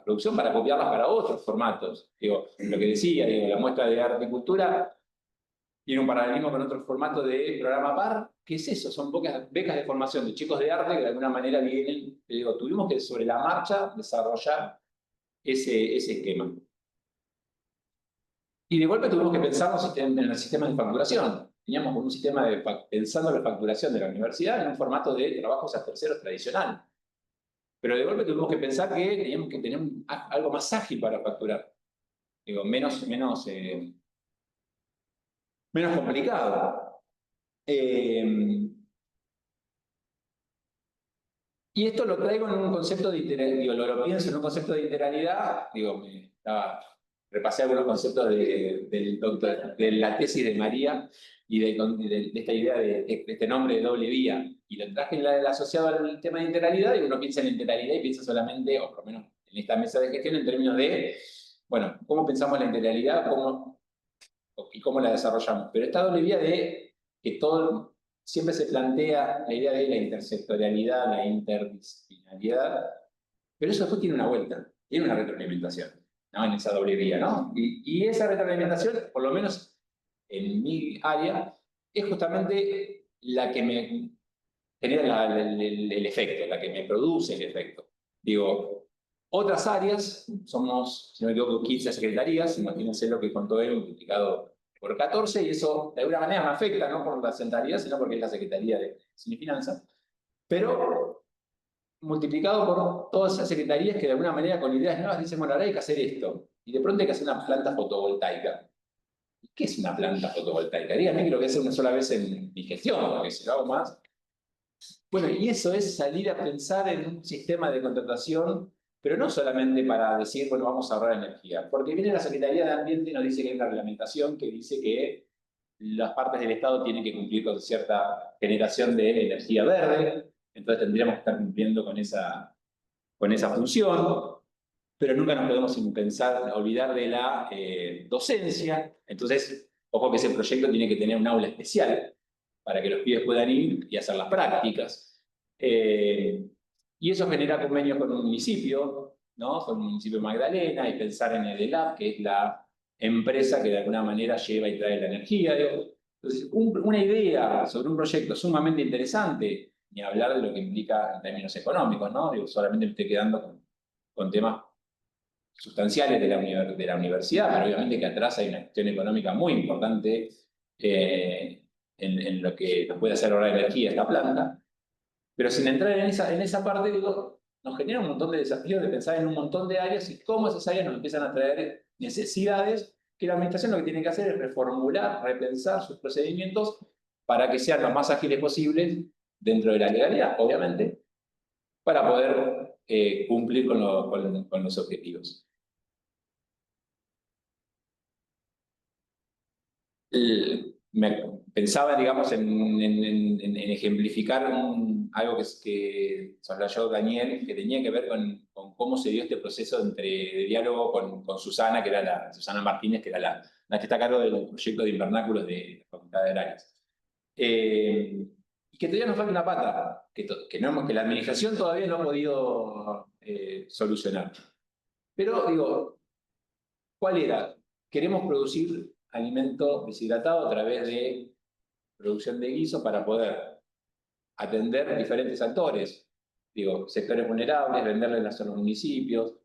producción para copiarlas para otros formatos. Digo, lo que decía, digo, la muestra de arte y cultura tiene un paralelismo con otro formato de programa PAR. ¿Qué es eso? Son becas de formación de chicos de arte que de alguna manera vienen, digo, tuvimos que sobre la marcha desarrollar ese esquema. Y de golpe tuvimos que pensar en el sistema de facturación. Teníamos un sistema pensando la facturación de la universidad en un formato de trabajos a terceros tradicional. Pero de golpe tuvimos que pensar que teníamos que tener algo más ágil para facturar. Digo, menos complicado. Y esto lo traigo en un concepto de interalidad, lo pienso en un concepto de interalidad, digo, repasé algunos conceptos de la tesis de María y de esta idea de este nombre de doble vía, y lo traje asociado al tema de interalidad, y uno piensa en interalidad y piensa solamente, o por lo menos en esta mesa de gestión, en términos de, bueno, cómo pensamos la interalidad y cómo la desarrollamos. Pero esta doble vía de que todo siempre se plantea la idea de la intersectorialidad, la interdisciplinaridad, pero eso después tiene una vuelta, tiene una retroalimentación, ¿no? En esa doble vía, ¿no? Y esa retroalimentación, por lo menos en mi área, es justamente la que me genera el efecto, la que me produce el efecto. Digo, otras áreas, somos, si no me equivoco, 15 secretarías, imagínense lo que contó él, multiplicado por 14, y eso de alguna manera me afecta, no por la centralidad, sino porque es la Secretaría de Hacienda y Finanzas, pero multiplicado por todas esas secretarías que de alguna manera con ideas nuevas dicen, bueno, ahora hay que hacer esto, y de pronto hay que hacer una planta fotovoltaica. ¿Qué es una planta fotovoltaica? Díganme que lo voy a hacer una sola vez en mi gestión, porque si lo hago más. Bueno, y eso es salir a pensar en un sistema de contratación, pero no solamente para decir, bueno, vamos a ahorrar energía, porque viene la Secretaría de Ambiente y nos dice que hay una reglamentación que dice que las partes del Estado tienen que cumplir con cierta generación de energía verde, entonces tendríamos que estar cumpliendo con esa función, pero nunca nos podemos olvidar de la docencia. Entonces, ojo que ese proyecto tiene que tener un aula especial para que los pibes puedan ir y hacer las prácticas. Y eso genera convenios con un municipio, ¿no? Con el municipio de Magdalena, y pensar en EDELAP, que es la empresa que de alguna manera lleva y trae la energía. Entonces, una idea sobre un proyecto sumamente interesante, ni hablar de lo que implica en términos económicos, ¿no? Solamente me estoy quedando con temas sustanciales de la universidad, pero obviamente que atrás hay una cuestión económica muy importante en lo que nos puede hacer ahorrar energía esta planta. Pero sin entrar en esa parte, digo, nos genera un montón de desafíos de pensar en un montón de áreas y cómo esas áreas nos empiezan a traer necesidades que la administración lo que tiene que hacer es reformular, repensar sus procedimientos para que sean lo más ágiles posibles dentro de la legalidad, obviamente, para poder cumplir con los objetivos. Pensaba, digamos, en ejemplificar algo que soslayó Daniel, que tenía que ver con cómo se dio este proceso de diálogo con Susana, que era Susana Martínez, que era la que está a cargo del proyecto de invernáculos de la Facultad de Agrarias. Y que todavía nos falta una pata, que la administración todavía no ha podido solucionar. Pero, digo, ¿cuál era? Queremos producir alimento deshidratado a través de producción de guiso para poder atender diferentes actores. Digo, sectores vulnerables, venderles a los municipios.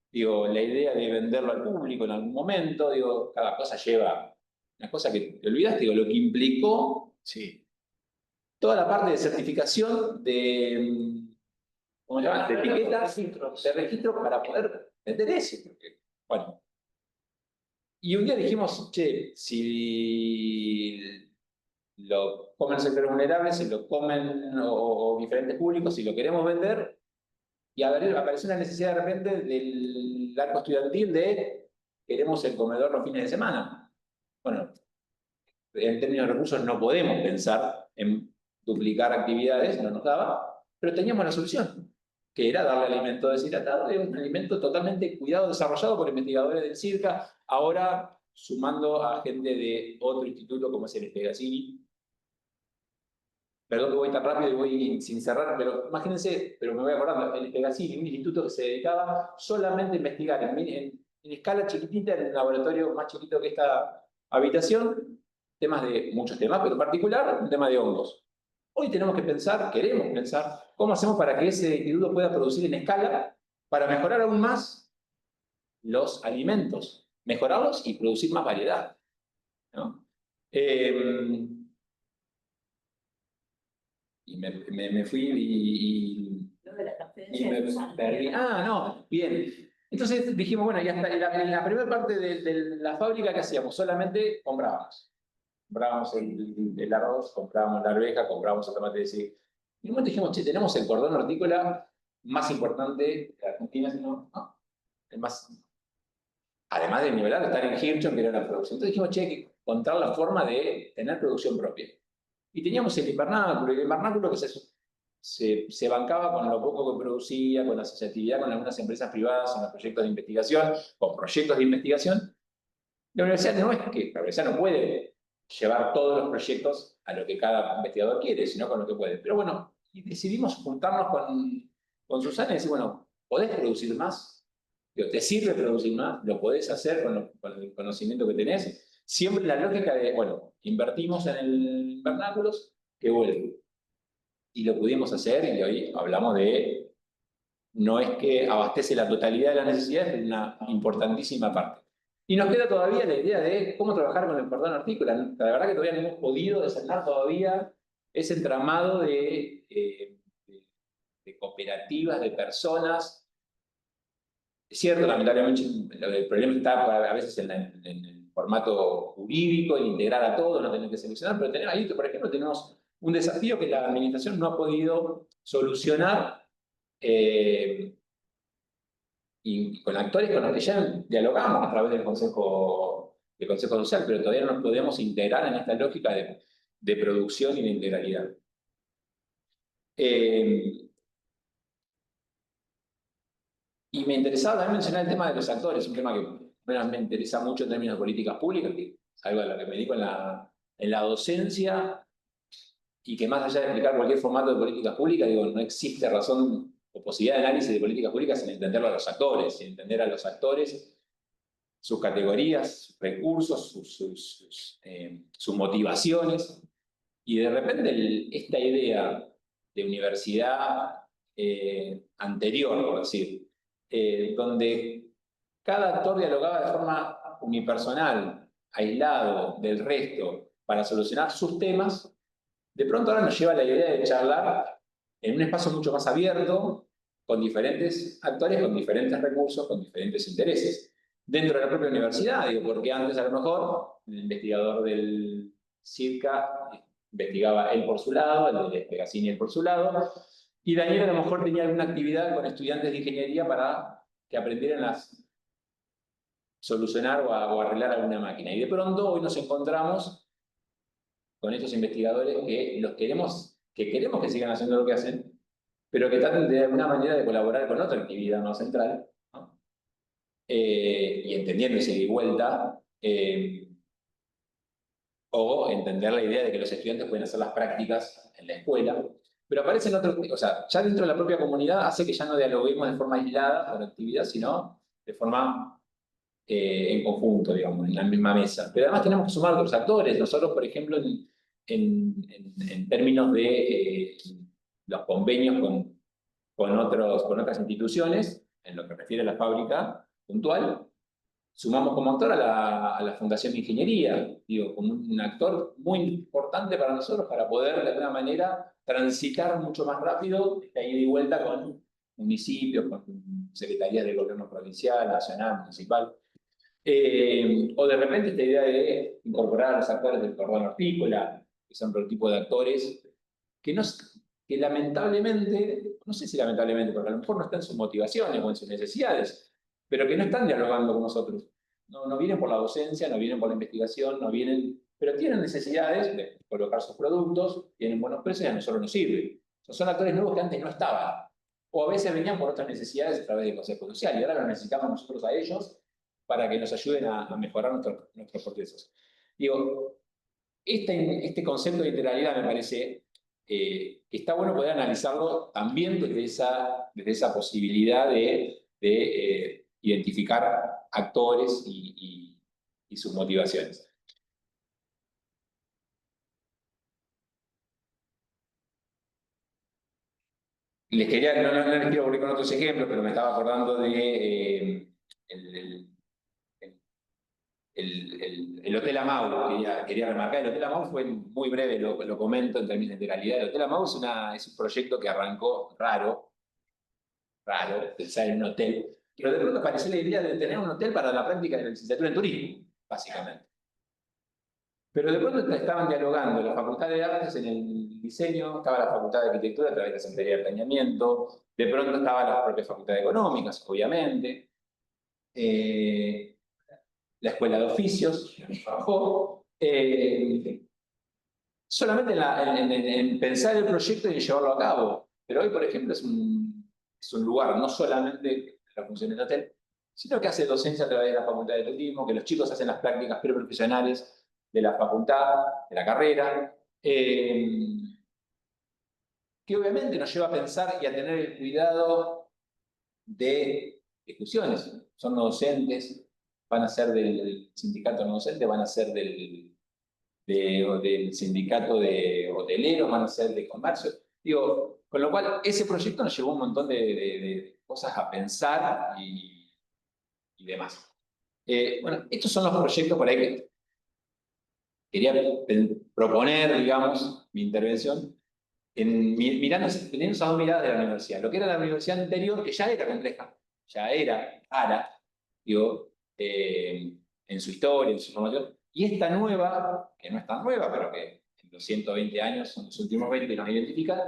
Digo, la idea de venderlo al público en algún momento. Digo, cada cosa lleva una cosa que te olvidaste, digo, lo que implicó, sí, toda la parte de certificación ¿cómo se llama? De etiquetas, de registro para poder vender eso. Porque, bueno. Y un día dijimos, che, si lo comen sectores vulnerables, si lo comen o diferentes públicos, si lo queremos vender, y apareció una necesidad de repente del arco estudiantil de queremos el comedor los fines de semana. Bueno, en términos de recursos no podemos pensar en duplicar actividades, no nos daba, pero teníamos la solución, que era darle alimento deshidratado, de un alimento totalmente cuidado, desarrollado por investigadores del CIRCA, ahora sumando a gente de otro instituto como es el Espegazzini. Perdón que voy tan rápido y voy sin cerrar, pero imagínense, pero me voy acordando, el Espegazzini, un instituto que se dedicaba solamente a investigar en escala chiquitita, en un laboratorio más chiquito que esta habitación, muchos temas, pero en particular un tema de hongos. Hoy tenemos que pensar, queremos pensar, cómo hacemos para que ese instituto pueda producir en escala para mejorar aún más los alimentos, mejorarlos y producir más variedad, ¿no? Y me fui y me perdí. Ah, no, bien. Entonces dijimos, bueno, ya está. En la primera parte de la fábrica, ¿qué hacíamos? Solamente comprábamos. Comprábamos el arroz, comprábamos la arveja, comprábamos el tomate de sí. Y en un momento dijimos, che, tenemos el cordón hortícola más importante de Argentina, sino, ¿no? El más, además de nivelar, estar en Hirschhorn, que era la producción. Entonces dijimos, che, hay que encontrar la forma de tener producción propia. Y teníamos el invernáculo que se bancaba con lo poco que producía, con la asociatividad con algunas empresas privadas en los proyectos de investigación, con proyectos de investigación. La universidad no puede llevar todos los proyectos a lo que cada investigador quiere, sino con lo que puede. Pero bueno, y decidimos juntarnos con Susana y decir, bueno, ¿podés producir más? ¿Te sirve producir más? ¿Lo podés hacer con el conocimiento que tenés? Siempre la lógica de, bueno, invertimos en el invernáculos, que vuelve. Y lo pudimos hacer y hoy hablamos de, no es que abastece la totalidad de las necesidades, es una importantísima parte. Y nos queda todavía la idea de cómo trabajar con el cordón hortícola. La verdad que todavía no hemos podido desatar todavía ese entramado de cooperativas, de personas. Es cierto, lamentablemente, el problema está a veces en el formato jurídico, en integrar a todos, no tener que seleccionar, pero ahí, por ejemplo, tenemos un desafío que la administración no ha podido solucionar y con actores con los que ya dialogamos a través del Consejo Social, pero todavía no nos podemos integrar en esta lógica de producción y de integralidad. Y me interesaba también mencionar el tema de los actores, un tema que me interesa mucho en términos de políticas públicas, que es algo a lo que me dedico en la docencia, y que más allá de explicar cualquier formato de políticas públicas, digo, no existe razón o posibilidad de análisis de políticas públicas sin entenderlo a los actores, sin entender a los actores, sus categorías, sus recursos, sus motivaciones. Y de repente esta idea de universidad anterior, por decir, donde cada actor dialogaba de forma unipersonal, aislado del resto, para solucionar sus temas, de pronto ahora nos lleva a la idea de charlar en un espacio mucho más abierto, con diferentes actores, con diferentes recursos, con diferentes intereses. Dentro de la propia universidad, digo, porque antes a lo mejor el investigador del CIRCA investigaba él por su lado, el del Espegazzini él por su lado, Y Daniel a lo mejor tenía alguna actividad con estudiantes de ingeniería para que aprendieran a solucionar o arreglar alguna máquina. Y de pronto hoy nos encontramos con estos investigadores que queremos que sigan haciendo lo que hacen, pero que traten de alguna manera de colaborar con otra actividad más central, ¿no? Y entendiendo ese ida y vuelta, o entender la idea de que los estudiantes pueden hacer las prácticas en la escuela, pero aparecen otros, o sea, ya dentro de la propia comunidad hace que ya no dialoguemos de forma aislada por actividad, sino de forma en conjunto, digamos, en la misma mesa. Pero además tenemos que sumar otros actores. Nosotros, por ejemplo, en términos de los convenios con otras instituciones, en lo que refiere a la fábrica puntual, sumamos como actor a la Fundación de Ingeniería, digo, como un actor muy importante para nosotros para poder de alguna manera transitar mucho más rápido esta ida y vuelta con municipios, con secretarías del gobierno provincial, nacional, municipal. O de repente esta idea de incorporar a los actores del cordón hortícola, que son otro tipo de actores que lamentablemente, no sé si lamentablemente, porque a lo mejor no están en sus motivaciones o en sus necesidades, pero que no están dialogando con nosotros. No vienen por la docencia, no vienen por la investigación, no vienen, pero tienen necesidades de colocar sus productos, tienen buenos precios y a nosotros nos sirve. Son actores nuevos que antes no estaban. O a veces venían por otras necesidades a través del Consejo Social y ahora los necesitamos nosotros a ellos para que nos ayuden a mejorar nuestros procesos. Digo, este concepto de integralidad me parece que está bueno poder analizarlo también desde esa posibilidad de identificar actores y sus motivaciones. No les quiero volver con otros ejemplos, pero me estaba acordando de el Hotel Amau, quería remarcar. El Hotel Amau fue muy breve, lo comento en términos de integralidad. El Hotel Amau es un proyecto que arrancó raro, pensar en un hotel, pero de pronto apareció la idea de tener un hotel para la práctica de la licenciatura en turismo, básicamente. Pero de pronto estaban dialogando la Facultad de Artes en el diseño, estaba la Facultad de Arquitectura a través de la Secretaría de Planeamiento, de pronto estaba la propia Facultad de Económicas, obviamente, la Escuela de Oficios, que trabajó, solamente en pensar el proyecto y en llevarlo a cabo. Pero hoy, por ejemplo, es un lugar no solamente la función del hotel, sino que hace docencia a través de la Facultad de Turismo, que los chicos hacen las prácticas preprofesionales de la facultad, de la carrera, que obviamente nos lleva a pensar y a tener el cuidado de discusiones. Son no docentes, van a ser del sindicato no docente, van a ser del sindicato de hoteleros, van a ser de comercio. Digo, con lo cual ese proyecto nos llevó un montón de cosas a pensar y demás. Bueno, estos son los proyectos por ahí que quería proponer, digamos, mi intervención, teniendo esas dos miradas de la universidad. Lo que era la universidad anterior, que ya era compleja, ya era rara, digo, en su historia, en su formación, y esta nueva, que no es tan nueva, pero que en los 120 años son los últimos 20 que nos identifican,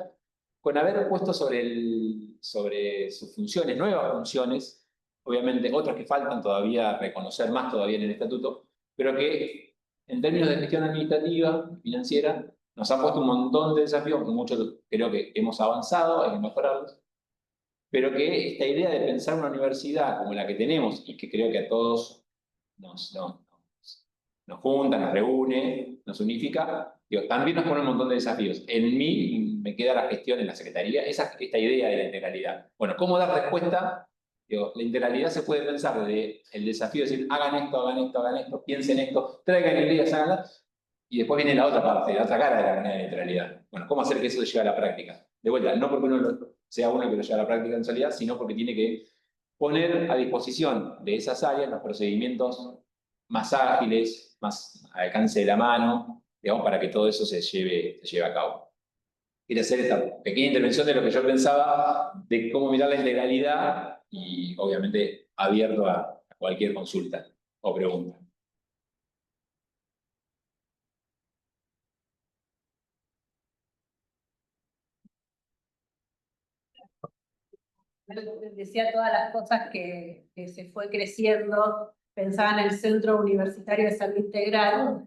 con haber puesto sobre sus funciones, nuevas funciones, obviamente otras que faltan todavía reconocer más todavía en el estatuto, pero que en términos de gestión administrativa, financiera, nos han puesto un montón de desafíos, muchos creo que hemos avanzado, hay que mejorarlos, pero que esta idea de pensar una universidad como la que tenemos y que creo que a todos nos junta, nos reúne, nos unifica, digo, también nos pone un montón de desafíos. En mí me queda la gestión en la Secretaría, esta idea de la integralidad. Bueno, ¿cómo dar respuesta? Digo, la integralidad se puede pensar desde el desafío de decir, hagan esto, piensen esto, traigan ideas, háganlas, y después viene la otra parte, la otra cara de la moneda de neutralidad. Bueno, ¿cómo hacer que eso llegue a la práctica? De vuelta, no porque sea uno que lo lleve a la práctica en realidad, sino porque tiene que poner a disposición de esas áreas los procedimientos más ágiles, más al alcance de la mano, digamos, para que todo eso se lleve a cabo. Quería hacer esta pequeña intervención de lo que yo pensaba de cómo mirar la integralidad y obviamente abierto a cualquier consulta o pregunta. decía todas las cosas que se fue creciendo, pensaba en el Centro Universitario de Salud Integral,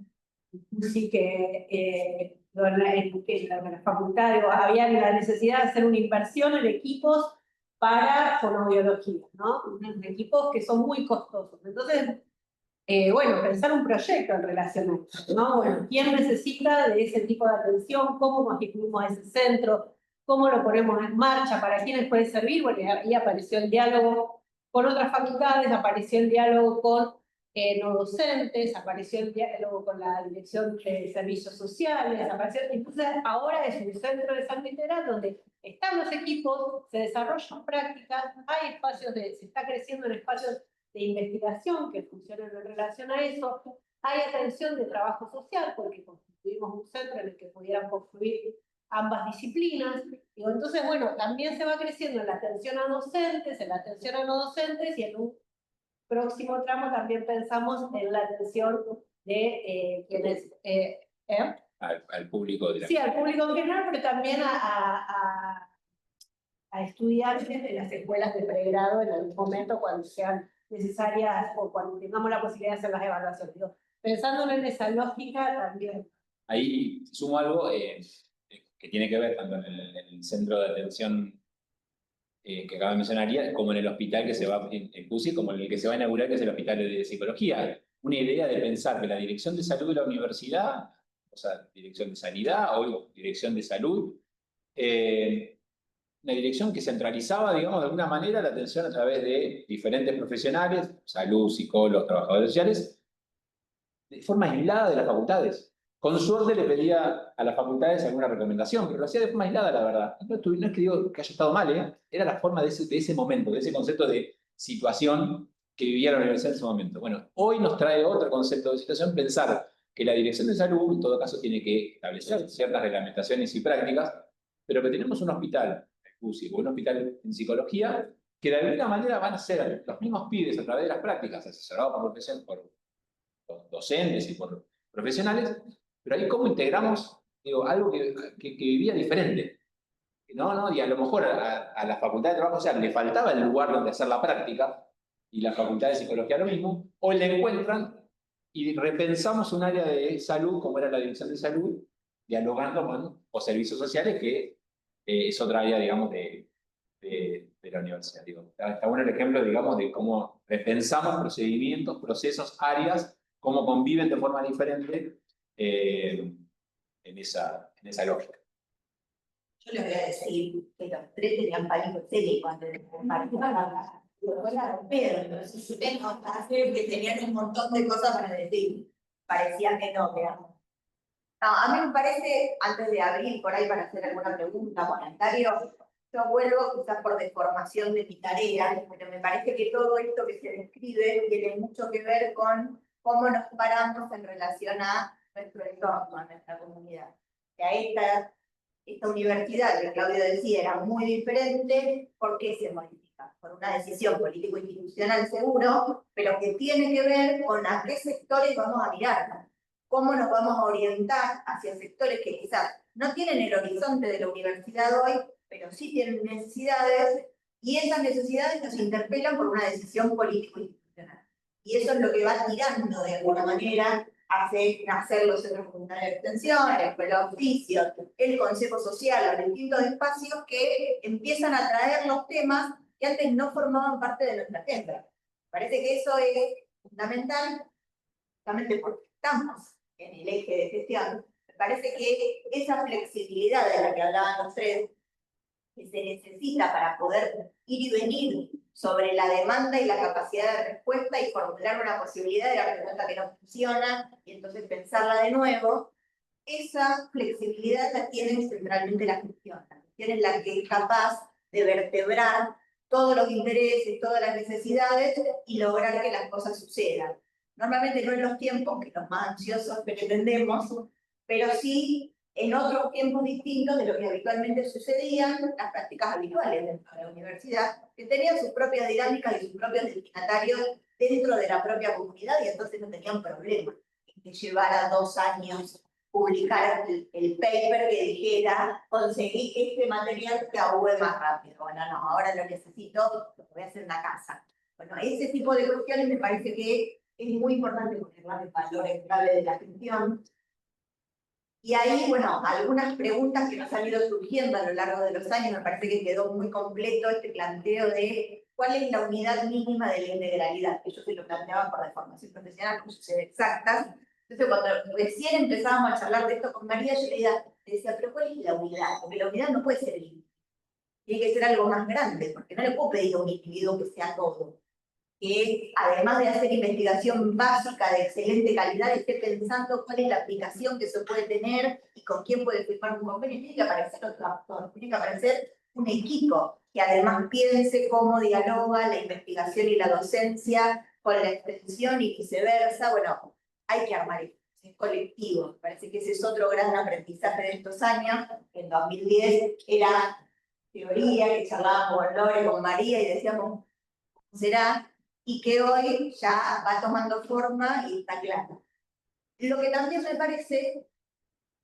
sí que en la facultad había la necesidad de hacer una inversión en equipos para fonoaudiología, ¿no? Equipos que son muy costosos. Entonces, bueno, pensar un proyecto en relación a esto, ¿no? Bueno, ¿quién necesita de ese tipo de atención? ¿Cómo constituimos ese centro? ¿Cómo lo ponemos en marcha? ¿Para quiénes puede servir? Bueno, ahí apareció el diálogo con otras facultades, apareció el diálogo con no docentes, apareció el diálogo con la Dirección de Servicios Sociales, apareció, entonces ahora es un centro de salud integral donde están los equipos, se desarrollan prácticas, hay espacios se está creciendo en espacios de investigación que funcionan en relación a eso, hay atención de trabajo social porque constituimos un centro en el que pudieran confluir ambas disciplinas, y entonces bueno, también se va creciendo en la atención a docentes, en la atención a no docentes, y en un próximo tramo también pensamos en la atención de quienes... Al público de la... Sí, al público en general, pero también a estudiantes de las escuelas de pregrado en algún momento cuando sean necesarias o cuando tengamos la posibilidad de hacer las evaluaciones. Digo, pensándolo en esa lógica también. Ahí sumo algo que tiene que ver tanto en el centro de atención que acaba de mencionar, como en el hospital que se va en CUSI, como en el que se va a inaugurar, que es el hospital de psicología. Una idea de pensar que la dirección de salud de la universidad, o sea, dirección de sanidad o dirección de salud, una dirección que centralizaba, digamos, de alguna manera la atención a través de diferentes profesionales, salud, psicólogos, trabajadores sociales, de forma aislada de las facultades. Con suerte le pedía a las facultades alguna recomendación, pero lo hacía de forma aislada, la verdad. No es que digo que haya estado mal, era la forma de ese momento, de ese concepto de situación que vivía la universidad en ese momento. Bueno, hoy nos trae otro concepto de situación, pensar que la dirección de salud, en todo caso, tiene que establecer ciertas reglamentaciones y prácticas, pero que tenemos un hospital, el CUSI, o un hospital en psicología, que de alguna manera van a ser los mismos pibes a través de las prácticas, asesorados por docentes y por profesionales, pero ahí cómo integramos, digo, algo que vivía diferente, ¿no? Y a lo mejor a la Facultad de Trabajo Social le faltaba el lugar donde hacer la práctica, y la Facultad de Psicología lo mismo, o le encuentran y repensamos un área de salud, como era la Dirección de Salud, dialogando con los servicios sociales, que es otra área, digamos, de la universidad. Digo, está bueno el ejemplo, digamos, de cómo repensamos procedimientos, procesos, áreas, cómo conviven de forma diferente en esa lógica. Yo les voy a decir que los tres tenían pánico escénico cuando participaban. Pero si tengo que tenían un montón de cosas para decir, parecía que no, digamos. No, a mí me parece, antes de abrir por ahí para hacer alguna pregunta, comentario, yo vuelvo quizás por deformación de mi tarea, pero me parece que todo esto que se describe tiene mucho que ver con cómo nos paramos en relación a nuestro entorno, a nuestra comunidad. Que a esta universidad, que Claudio decía, era muy diferente. ¿Por qué se modifica? Por una decisión político-institucional seguro, pero que tiene que ver con a qué sectores vamos a mirar, cómo nos vamos a orientar hacia sectores que quizás no tienen el horizonte de la universidad hoy, pero sí tienen necesidades, y esas necesidades nos interpelan por una decisión político-institucional. Y eso es lo que va tirando de alguna manera, hace nacer los centros comunitarios de extensión, la escuela de oficios, el consejo social, los distintos espacios que empiezan a traer los temas que antes no formaban parte de nuestra agenda. Parece que eso es fundamental, justamente porque estamos en el eje de gestión. Me parece que esa flexibilidad de la que hablaban los tres, que se necesita para poder ir y venir sobre la demanda y la capacidad de respuesta y formular una posibilidad de la pregunta que no funciona y entonces pensarla de nuevo, esa flexibilidad la tiene centralmente la gestión. La gestión es la que es capaz de vertebrar todos los intereses, todas las necesidades y lograr que las cosas sucedan. Normalmente no en los tiempos que los más ansiosos pretendemos, pero sí en otros tiempos distintos de lo que habitualmente sucedían, las prácticas habituales dentro de la universidad, que tenían sus propias dinámicas y sus propios destinatarios dentro de la propia comunidad, y entonces no tenían problema en que llevara 2 años publicar el paper que dijera, conseguí que este material se ahúe más rápido. Bueno, no, ahora lo necesito, lo voy a hacer en la casa. Bueno, ese tipo de cuestiones me parece que es muy importante ponerlas en valor en clave de la gestión. Y ahí, bueno, algunas preguntas que nos han ido surgiendo a lo largo de los años, me parece que quedó muy completo este planteo de cuál es la unidad mínima de la integralidad, que yo se lo planteaba por deformación profesional, como ser exactas. Entonces, cuando recién empezábamos a charlar de esto con María, yo le decía, pero ¿cuál es la unidad? Porque la unidad no puede ser el tiene que ser algo más grande, porque no le puedo pedir a un individuo que sea todo. Que además de hacer investigación básica de excelente calidad, esté pensando cuál es la aplicación que se puede tener y con quién puede firmar un convenio. Tiene que aparecer otro actor, tiene que aparecer un equipo que además piense cómo dialoga la investigación y la docencia con la extensión y viceversa. Bueno, hay que armar esto, es colectivo. Me parece que ese es otro gran aprendizaje de estos años. En 2010 era teoría, que charlábamos con Lore, con María y decíamos, ¿cómo será? Y que hoy ya va tomando forma y está claro. Lo que también me parece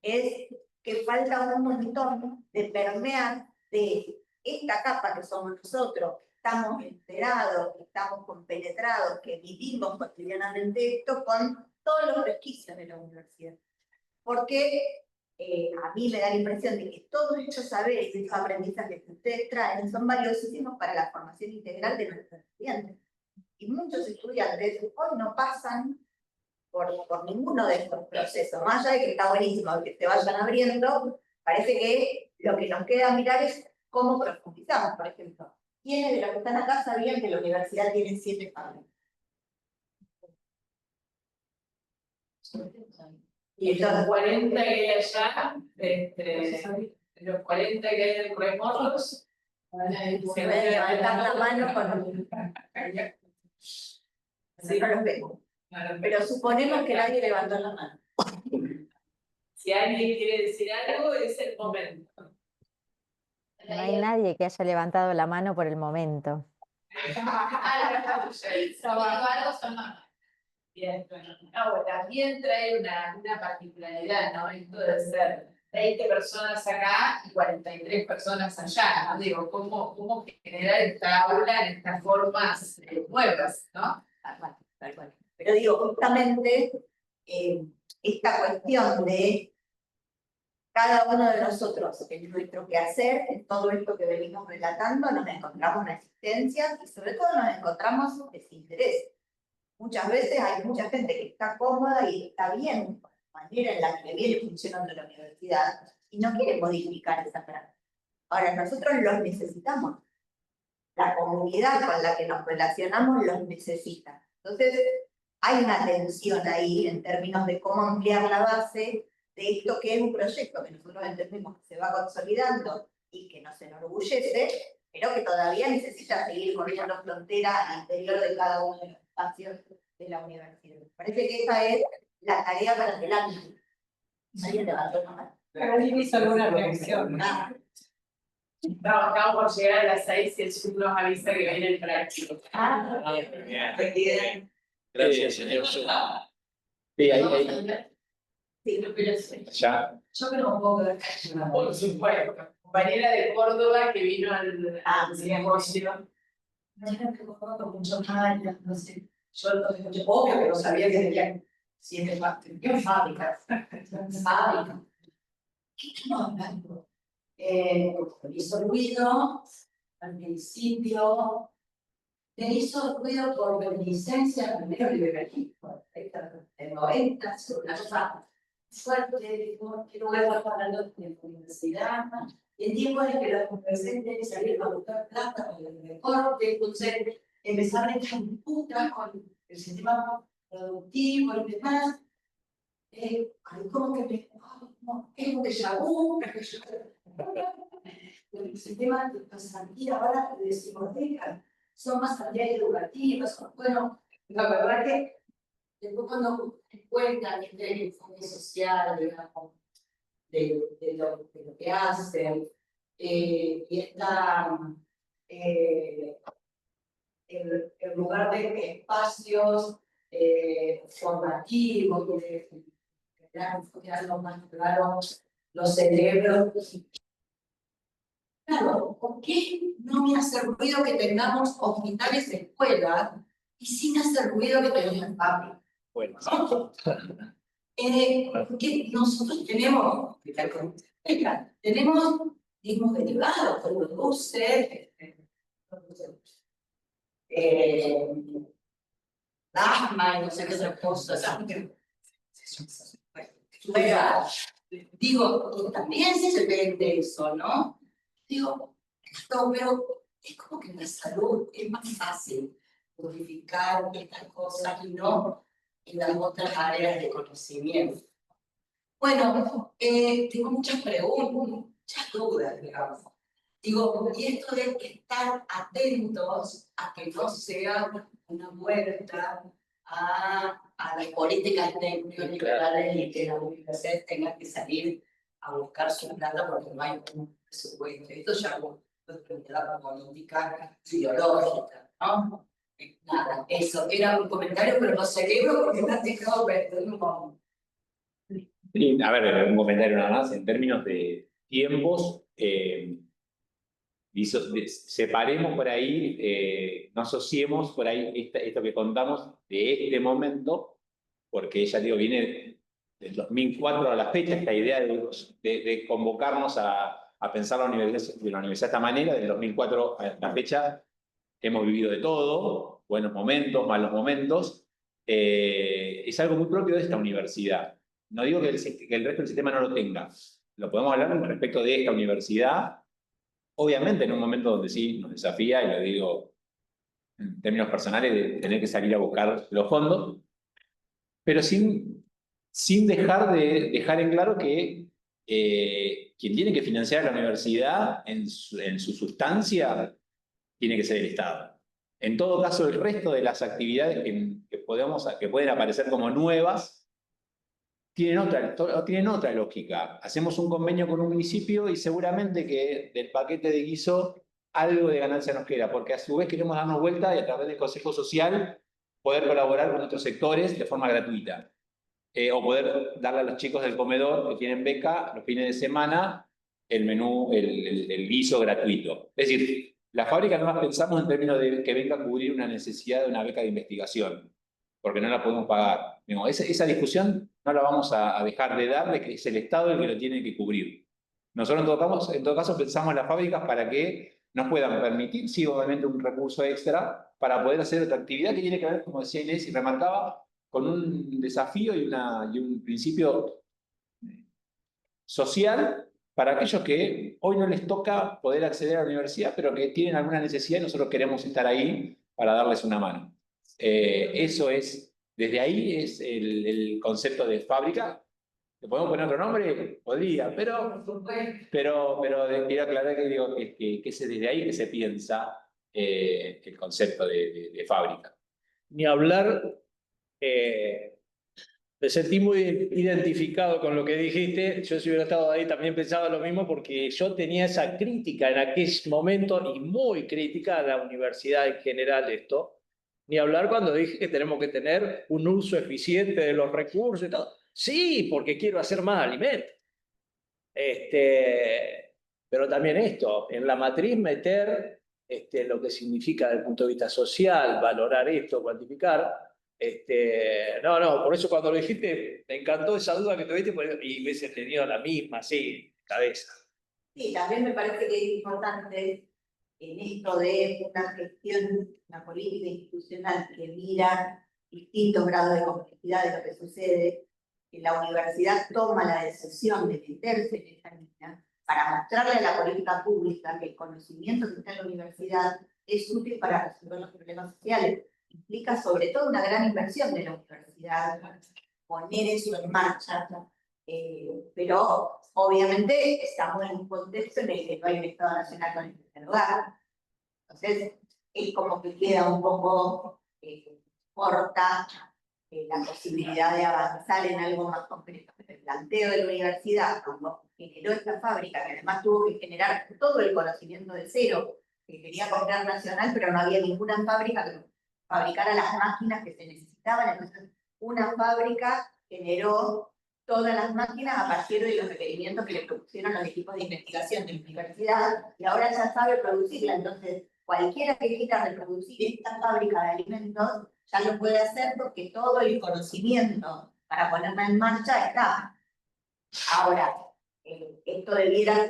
es que falta un montón de permear de esta capa que somos nosotros, que estamos enterados, que estamos compenetrados, que vivimos cotidianamente esto con todos los resquicios de la universidad. Porque a mí me da la impresión de que todos estos saberes y estos aprendizajes que ustedes traen son valiosísimos para la formación integral de nuestros estudiantes. Y muchos estudiantes hoy no pasan por ninguno de estos procesos. Más allá de que está buenísimo que se vayan abriendo, parece que lo que nos queda mirar es cómo profundizamos. Por ejemplo, ¿quiénes de los que están acá sabían que la universidad tiene 7 facultades? Y los 40 que hay allá, los 40 que hay en remotos, Se puede levantar la mano con... Así no los vemos. Pero suponemos que nadie levantó la mano. Si alguien quiere decir algo, es el momento. No hay nadie que haya levantado la mano por el momento. Bien, bueno, también trae una particularidad, ¿no? Esto de ser 20 personas acá y 43 personas allá, ¿no? Digo, ¿cómo generar esta aula en estas formas nuevas, ¿no? Tal cual, tal cual. Pero digo, justamente esta cuestión de cada uno de nosotros, en nuestro quehacer, en todo esto que venimos relatando, nos encontramos resistencias y sobre todo nos encontramos desinterés. Muchas veces hay mucha gente que está cómoda y está bien con la manera en la que viene funcionando la universidad y no quiere modificar esa práctica. Ahora, nosotros los necesitamos. La comunidad con la que nos relacionamos los necesita. Entonces, hay una tensión ahí en términos de cómo ampliar la base de esto que es un proyecto que nosotros entendemos que se va consolidando y que nos enorgullece, pero que todavía necesita seguir corriendo frontera al interior de cada uno de los espacios de la universidad. Parece que esa es la tarea para adelante. ¿Alguien levantó la mano? Alguien hizo alguna reacción. Estamos por llegar a las 6 y el Zoom nos avisa que viene el práctico. Bien. Gracias, señor. Sí, ahí. Sí, Ya. Yo creo un poco de por supuesto. Compañera de Córdoba que vino al negocio. Imagino que con mucho mal, no sé. Yo obvio que no sabía que tenían 7 fábricas. Fábricas. ¿Qué estamos hablando? Hizo ruido al principio. Me hizo ruido por reminiscencia, primero que me registro, en 90, una cosa fuerte, que luego estamos hablando de la universidad, y en tiempos en que los adolescentes salieron a buscar plata para el recorte, entonces empezaron a echar disputas con el sistema productivo y demás. Ahí como que me, no, es un déjà vu, el sistema de pasantía ahora de psicoteca son más tareas educativas, bueno, la verdad que después cuando cuentan este informe social, digamos, de lo que hacen, y está en lugar de espacios formativos, de funcionando más claro los cerebros. Claro, ¿por qué no me hace ruido que tengamos hospitales, escuelas, y sin hacer ruido que tengamos fábricas? Bueno, Porque nosotros tenemos, tenemos mismos derivados, produce asma y no sé qué otras cosas. Digo, también se vende eso, ¿no? Digo, esto, pero es como que en la salud es más fácil modificar estas cosas y no en las otras áreas de conocimiento. Bueno, tengo muchas preguntas, muchas dudas, digamos. Digo, y esto de estar atentos a que no sea una vuelta a las políticas neoliberales y que las universidades tengan que salir a buscar su plata porque no hay un presupuesto. Esto ya es una política ideológica, ¿no? Nada, eso era un comentario, pero lo celebro porque me han dejado perder un montón. Sí, a ver, un comentario nada más, en términos de tiempos, separemos por ahí, no asociemos por ahí esto que contamos de este momento, porque ya digo, viene del 2004 a la fecha, esta idea de convocarnos a pensar la universidad de esta manera, del 2004 a la fecha hemos vivido de todo, buenos momentos, malos momentos, es algo muy propio de esta universidad. No digo que el resto del sistema no lo tenga, lo podemos hablar respecto de esta universidad, obviamente en un momento donde sí nos desafía, y lo digo en términos personales, de tener que salir a buscar los fondos, pero sin dejar en claro que quien tiene que financiar la universidad en su sustancia tiene que ser el Estado. En todo caso, el resto de las actividades que pueden aparecer como nuevas, tienen otra lógica. Hacemos un convenio con un municipio y seguramente que del paquete de guiso algo de ganancia nos queda, porque a su vez queremos darnos vuelta y a través del Consejo Social poder colaborar con otros sectores de forma gratuita. O poder darle a los chicos del comedor que tienen beca los fines de semana el menú, el guiso gratuito. Es decir, la fábrica no más pensamos en términos de que venga a cubrir una necesidad de una beca de investigación, porque no la podemos pagar. Digo, esa discusión no la vamos a dejar de dar, de que es el Estado el que lo tiene que cubrir. Nosotros en todo caso pensamos en las fábricas para que nos puedan permitir, sí, obviamente un recurso extra, para poder hacer otra actividad que tiene que ver, como decía Inés y remarcaba, con un desafío y un principio social para aquellos que hoy no les toca poder acceder a la universidad, pero que tienen alguna necesidad y nosotros queremos estar ahí para darles una mano. Eso es, desde ahí es el concepto de fábrica. ¿Le podemos poner otro nombre? Podría, pero quiero aclarar que digo que es desde ahí que se piensa el concepto de fábrica. ni hablar, me sentí muy identificado con lo que dijiste. Yo si hubiera estado ahí también pensaba lo mismo porque yo tenía esa crítica en aquel momento y muy crítica a la universidad en general esto. Ni hablar cuando dije que tenemos que tener un uso eficiente de los recursos y todo. Sí, porque quiero hacer más alimentos. Pero también esto, en la matriz meter lo que significa desde el punto de vista social, valorar esto, cuantificar. No, por eso cuando lo dijiste, me encantó esa duda que tuviste y hubiese tenido la misma, sí, cabeza. Sí, también me parece que es importante en esto de una gestión, una política institucional que mira distintos grados de complejidad de lo que sucede, que la universidad toma la decisión de meterse en esta línea para mostrarle a la política pública que el conocimiento que está en la universidad es útil para resolver los problemas sociales. Implica sobre todo una gran inversión de la universidad, poner eso en marcha, pero obviamente estamos en un contexto en el que no hay un Estado Nacional con el primer lugar. Entonces, es como que queda un poco corta la posibilidad de avanzar en algo más concreto. El planteo de la universidad, cuando generó esta fábrica, que además tuvo que generar todo el conocimiento de cero, que quería comprar nacional, pero no había ninguna fábrica que fabricara las máquinas que se necesitaban. Entonces, una fábrica generó todas las máquinas a partir de los requerimientos que le propusieron los equipos de investigación de la universidad, y ahora ya sabe producirla. Entonces, cualquiera que quiera reproducir esta fábrica de alimentos, ya lo puede hacer porque todo el conocimiento para ponerla en marcha está. Ahora, esto debiera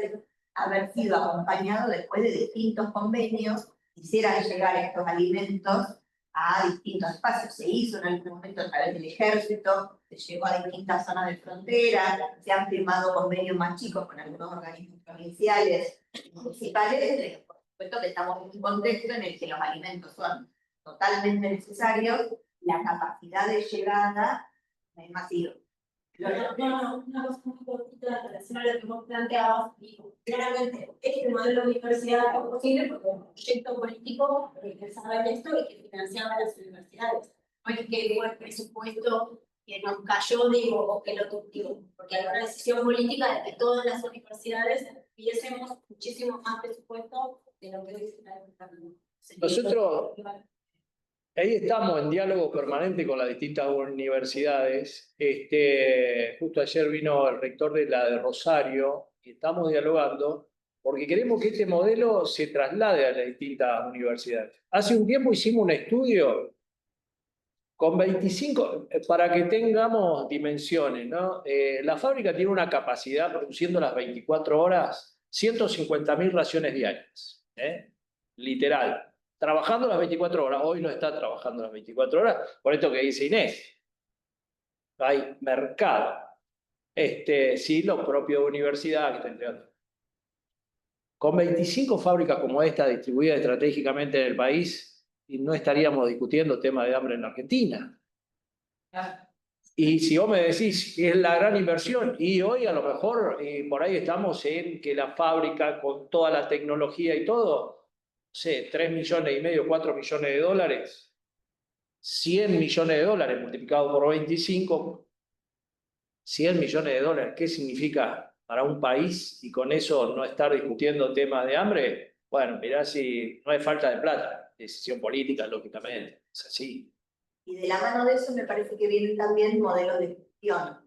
haber sido acompañado después de distintos convenios, hicieran llegar estos alimentos a distintos espacios. Se hizo en algún momento a través del ejército, se llegó a distintas zonas de frontera, se han firmado convenios más chicos con algunos organismos provinciales y municipales. Por supuesto que estamos en un contexto en el que los alimentos son totalmente necesarios, la capacidad de llegada es masiva. Una cosa muy cortita en relación a lo que vos planteabas, digo, claramente este modelo de universidad es posible porque es un proyecto político que pensaba en esto y que financiaba las universidades. No es que fue el presupuesto que nos cayó, digo, o que lo tuvimos, porque hay una decisión política de que todas las universidades tuviésemos muchísimo más presupuesto de lo que hoy se está. Nosotros ahí estamos en diálogo permanente con las distintas universidades. Justo ayer vino el rector de la de Rosario y estamos dialogando porque queremos que este modelo se traslade a las distintas universidades. Hace un tiempo hicimos un estudio con 25, para que tengamos dimensiones, ¿no? La fábrica tiene una capacidad, produciendo las 24 horas, 150.000 raciones diarias, literal. Trabajando las 24 horas, hoy no está trabajando las 24 horas, por esto que dice Inés. Hay mercado. Sí, los propios universidades que están entregando. Con 25 fábricas como esta, distribuidas estratégicamente en el país, y no estaríamos discutiendo temas de hambre en Argentina. Y si vos me decís, es la gran inversión, y hoy a lo mejor por ahí estamos en que la fábrica con toda la tecnología y todo, no sé, 3,5 millones, 4 millones de dólares, 100 millones de dólares multiplicado por 25, 100 millones de dólares, ¿qué significa para un país? Y con eso no estar discutiendo temas de hambre, bueno, mirá si no hay falta de plata, decisión política, lógicamente, es así. Y de la mano de eso me parece que vienen también modelos de gestión,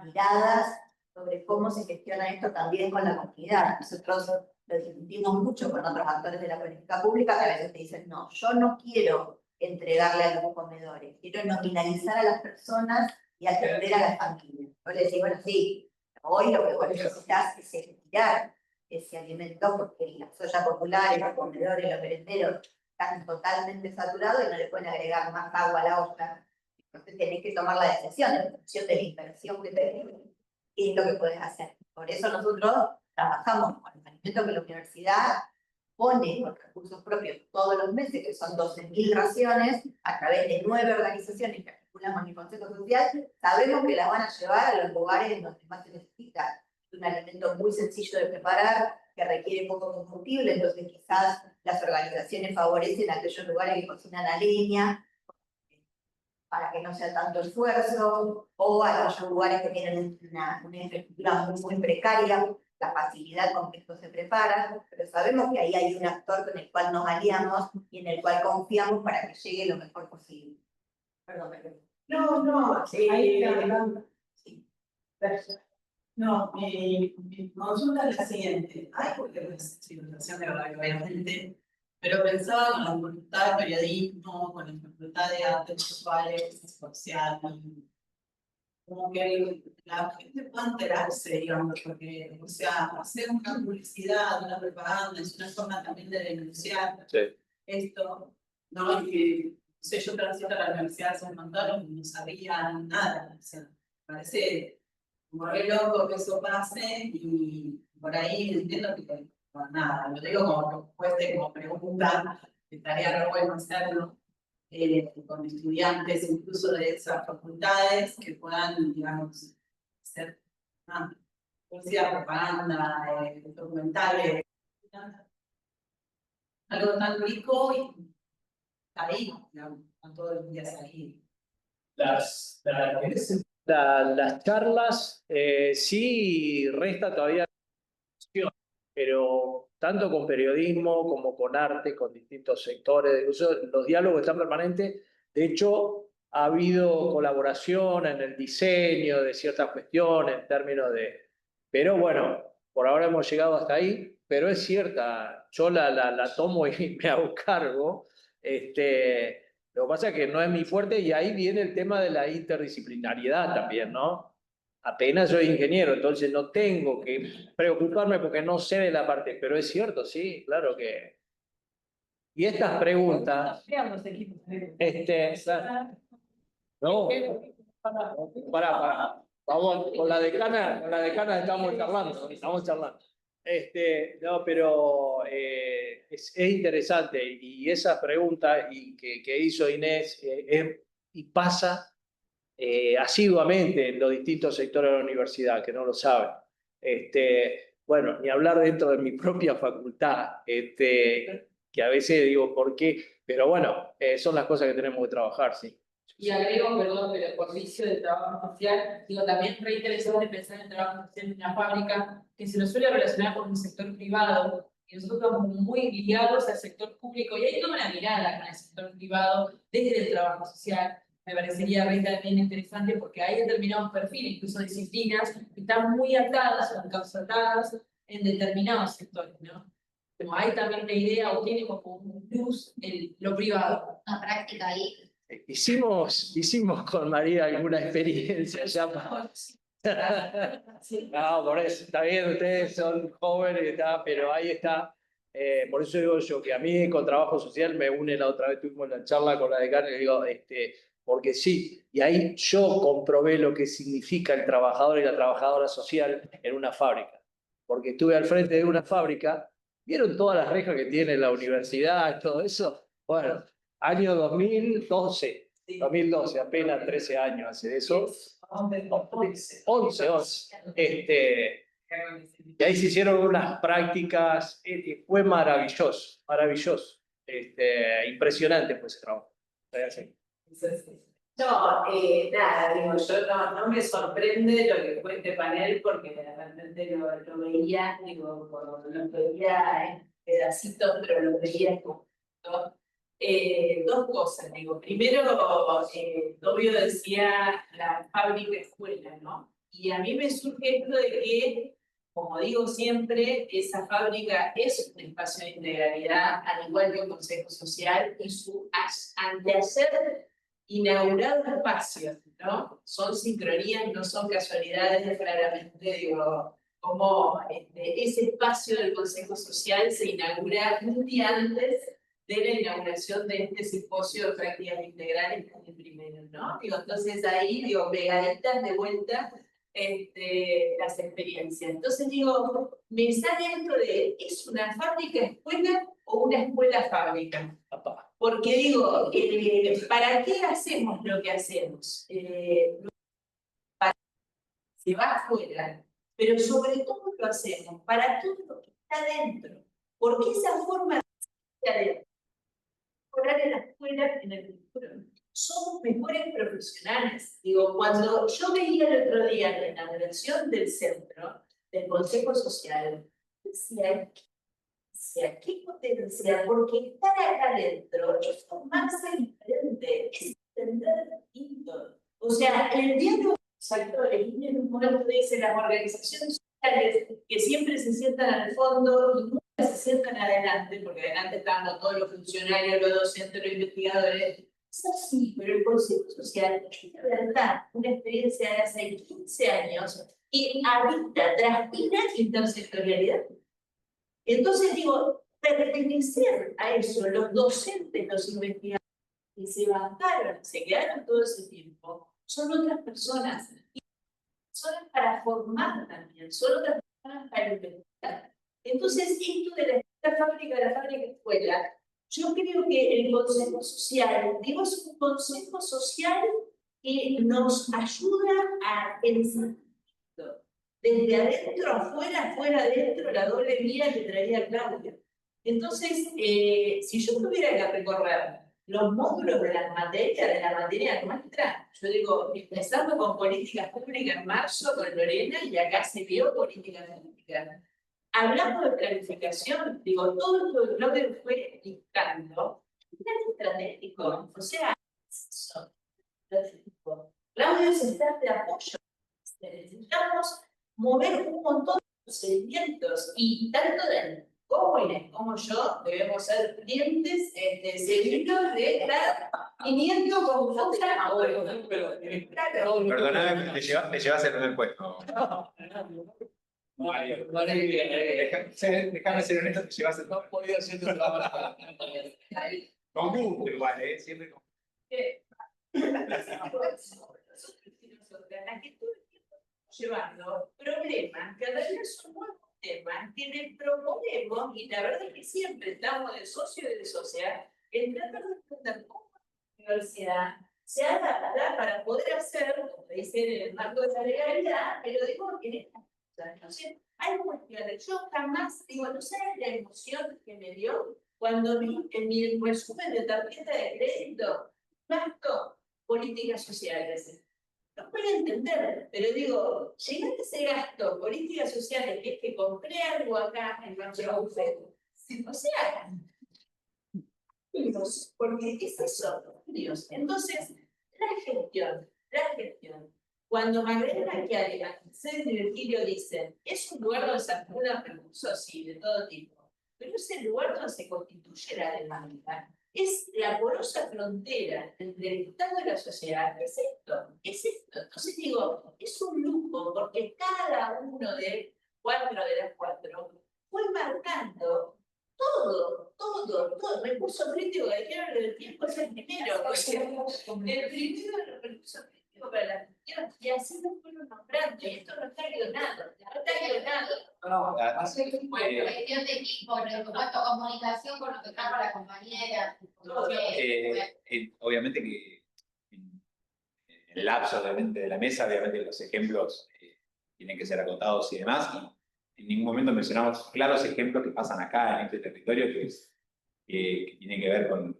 miradas sobre cómo se gestiona esto también con la comunidad. Nosotros lo discutimos mucho con otros actores de la política pública que a veces te dicen, no, yo no quiero entregarle a los comedores, quiero nominalizar a las personas y atender a las familias. Yo le decía, bueno, sí, hoy lo que vos necesitas es estirar ese alimento porque las ollas populares, los comedores, los merenderos están totalmente saturados y no le pueden agregar más agua a la olla. Entonces tenés que tomar la decisión en función de la inversión que tenés y es lo que podés hacer. Por eso nosotros trabajamos con el alimento que la universidad pone con recursos propios todos los meses, que son 12.000 raciones, a través de 9 organizaciones que articulamos en el Consejo Social. Sabemos que las van a llevar a los lugares en donde más se necesita. Es un alimento muy sencillo de preparar, que requiere poco combustible, entonces quizás las organizaciones favorecen aquellos lugares que cocinan a leña para que no sea tanto esfuerzo, o aquellos lugares que tienen una infraestructura muy precaria, la facilidad con que esto se prepara, pero sabemos que ahí hay un actor con el cual nos aliamos y en el cual confiamos para que llegue lo mejor posible. Perdón. No, sí, sí. No, mi consulta es la siguiente. Hay una situación de verdad que obviamente, pero pensaba con la facultad de periodismo, con la facultad de artes visuales, social, como que la gente pueda enterarse, digamos, porque, o sea, hacer una publicidad, una propaganda, es una forma también de denunciar esto, ¿no? Y, no sé, yo transito a la universidad hace un montón y no sabía nada, o sea, me parece como re loco que eso pase y por ahí entiendo que no, nada, lo digo como respuesta, como pregunta, estaría re bueno hacerlo con estudiantes incluso de esas facultades que puedan, digamos, hacer publicidad, propaganda, documentales, algo tan rico y ahí, digamos, no todos los días ahí. Las charlas sí resta todavía, pero tanto con periodismo como con arte, con distintos sectores, los diálogos están permanentes. De hecho, ha habido colaboración en el diseño de ciertas cuestiones en términos de... Pero bueno, por ahora hemos llegado hasta ahí, pero es cierta, yo la tomo y me hago cargo. Lo que pasa es que no es mi fuerte y ahí viene el tema de la interdisciplinariedad también, ¿no? Apenas soy ingeniero, entonces no tengo que preocuparme porque no sé de la parte, pero es cierto, sí, claro que... Y estas preguntas, no, para. Vamos, con la decana estamos charlando. No, pero es interesante y esa pregunta que hizo Inés y pasa asiduamente en los distintos sectores de la universidad, que no lo saben. Bueno, ni hablar dentro de mi propia facultad, que a veces digo, ¿por qué? Pero bueno, son las cosas que tenemos que trabajar, sí. Y agrego, perdón, pero por vicio del trabajo social, digo, también re interesante pensar en el trabajo social en una fábrica que se nos suele relacionar con el sector privado, y nosotros estamos muy ligados al sector público, y hay toda una mirada con el sector privado desde el trabajo social. Me parecería también interesante porque hay determinados perfiles, incluso disciplinas, que están muy atadas o encapsuladas en determinados sectores, ¿no? Como hay también la idea, o tiene como un plus lo privado. Una práctica ahí. Hicimos con María alguna experiencia ya. No, por eso, está bien, ustedes son jóvenes, pero ahí está. Por eso digo yo que a mí con trabajo social me une. La otra vez tuvimos la charla con la decana y digo, porque sí, y ahí yo comprobé lo que significa el trabajador y la trabajadora social en una fábrica. Porque estuve al frente de una fábrica, ¿vieron todas las rejas que tiene la universidad, todo eso? Bueno, año 2012, apenas 13 años hace eso. 11. Y ahí se hicieron unas prácticas, fue maravilloso, maravilloso. Impresionante fue ese trabajo. No, nada, digo, yo no me sorprende lo que fue este panel porque realmente lo veía, digo, lo veía en pedacitos, pero lo veía como, ¿no? Dos cosas, digo, primero, Tobio decía la fábrica escuela, ¿no? Y a mí me surge esto de que, como digo siempre, esa fábrica es un espacio de integralidad, al igual que un consejo social, y su antehacer inaugurado espacios, ¿no? Son sincronías, no son casualidades, claramente, digo, como ese espacio del Consejo Social se inaugura un día antes de la inauguración de este simposio de prácticas integrales, que es el primero, ¿no? Digo, entonces ahí, digo, pegaditas de vuelta las experiencias. Entonces digo, me sale esto de, ¿es una fábrica escuela o una escuela fábrica? Porque digo, ¿para qué hacemos lo que hacemos? Se va afuera, pero sobre todo lo hacemos para todo lo que está adentro. Porque esa forma de estar adentro, mejorar en la escuela, en el futuro, somos mejores profesionales. Digo, cuando yo veía el otro día la inauguración del centro, del Consejo Social, decía, ¿qué potencia? Porque estar acá adentro es tomarse diferente, es entender distinto. O sea, el diálogo de los actores, y en un momento dice las organizaciones sociales que siempre se sientan al fondo y nunca se sientan adelante, porque adelante están todos los funcionarios, los docentes, los investigadores. Es así, pero el Consejo Social es de verdad una experiencia de hace 15 años y habita, transpira intersectorialidad. Entonces digo, pertenecer a eso, los docentes, los investigadores que se bancaron, se quedaron todo ese tiempo, son otras personas. Y son para formar también, son otras personas para investigar. Entonces, esto de la fábrica escuela, yo creo que el consejo social, digo, es un consejo social que nos ayuda a pensar desde adentro afuera, afuera adentro, la doble vía que traía Claudia. Entonces, si yo tuviera que recorrer los módulos de la materia nuestra, yo digo, empezando con políticas públicas en marzo, con Lorena, y acá se vio políticas públicas. Hablando de planificación, digo, todo esto que Claudia fue explicando, plan estratégico, o sea, eso. es estar de apoyo. Necesitamos mover un montón de procedimientos y tanto de jóvenes como yo debemos ser clientes seguidos de estar viniendo con otra. Perdóname, te llevas el primer puesto. Déjame ser honesto, te llevas el. No podía hacer tu trabajo. Con gusto igual, siempre con. La que todo el tiempo estamos llevando problemas, cada vez son nuevos temas que les proponemos, y la verdad es que siempre estamos de socio y de social en tratar de entender cómo la universidad se adapta para poder hacer, como dice en el marco de la legalidad, pero digo que en esta situación hay cuestiones. Yo jamás, digo, no sé la emoción que me dio cuando vi en mi resumen de tarjeta de crédito, gasto políticas sociales. No puedo entender, pero digo, llegar a ese gasto, políticas sociales, que es que compré algo acá en nuestro bufete, o sea, porque es eso, Dios. Entonces, la gestión. Cuando Magdalena Chiara, César y Virgilio dicen, es un lugar donde se acumulan recursos, sí, de todo tipo, pero es el lugar donde se constituye la demanda. Es la porosa frontera entre el Estado y la sociedad. Es esto, es esto. Entonces digo, es un lujo, porque cada uno de las cuatro fue marcando todo. Recurso crítico que dijeron del tiempo es el primero. El primero de los recursos críticos para la gestión, y así lo fueron nombrando, y esto no está guionado. No, además, Cuestión de equipo, presupuesto, comunicación con lo que trajo la compañera. obviamente que en el lapso obviamente, de la mesa, obviamente los ejemplos tienen que ser acotados y demás. Y en ningún momento mencionamos claros ejemplos que pasan acá en este territorio que tienen que ver con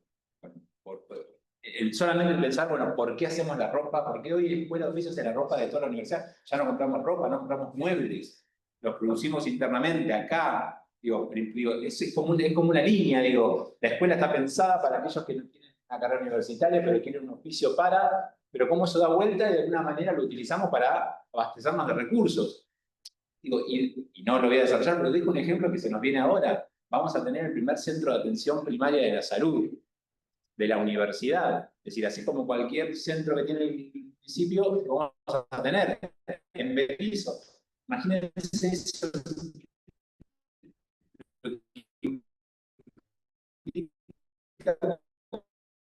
solamente pensar, bueno, ¿por qué hacemos la ropa? ¿Por qué hoy escuela de oficios es la ropa de toda la universidad? Ya no compramos ropa, no compramos muebles, los producimos internamente acá. Digo, es como una línea, digo, la escuela está pensada para aquellos que no tienen una carrera universitaria, pero quieren un oficio pero cómo eso da vuelta y de alguna manera lo utilizamos para abastecernos de recursos. Digo, y no lo voy a desarrollar, pero dejo un ejemplo que se nos viene ahora. Vamos a tener el primer centro de atención primaria de la salud de la universidad. Es decir, así como cualquier centro que tiene el municipio, lo vamos a tener en Berizo. Imagínense eso.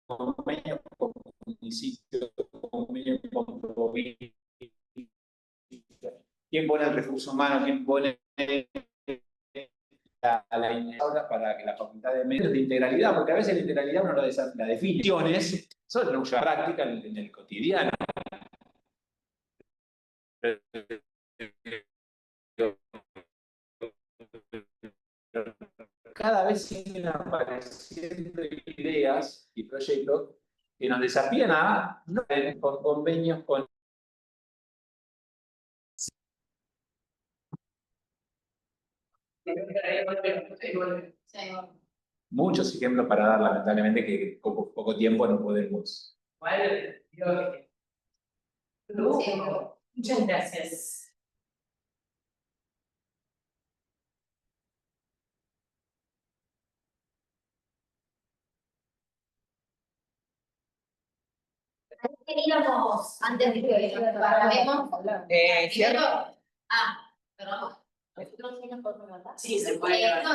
Convenio con municipio, convenio con provincia. ¿Quién pone el recurso humano? ¿Quién pone la iniciativa para que la facultad de medios de integralidad? Porque a veces la integralidad uno la definiciones, eso es una práctica en el cotidiano. Cada vez siguen apareciendo ideas y proyectos que nos desafían a no tener convenios con muchos ejemplos para dar, lamentablemente, que con poco tiempo no podemos. Muchas gracias. Teníamos antes de que paramos. ¿Cierto? Perdón. Sí, se puede.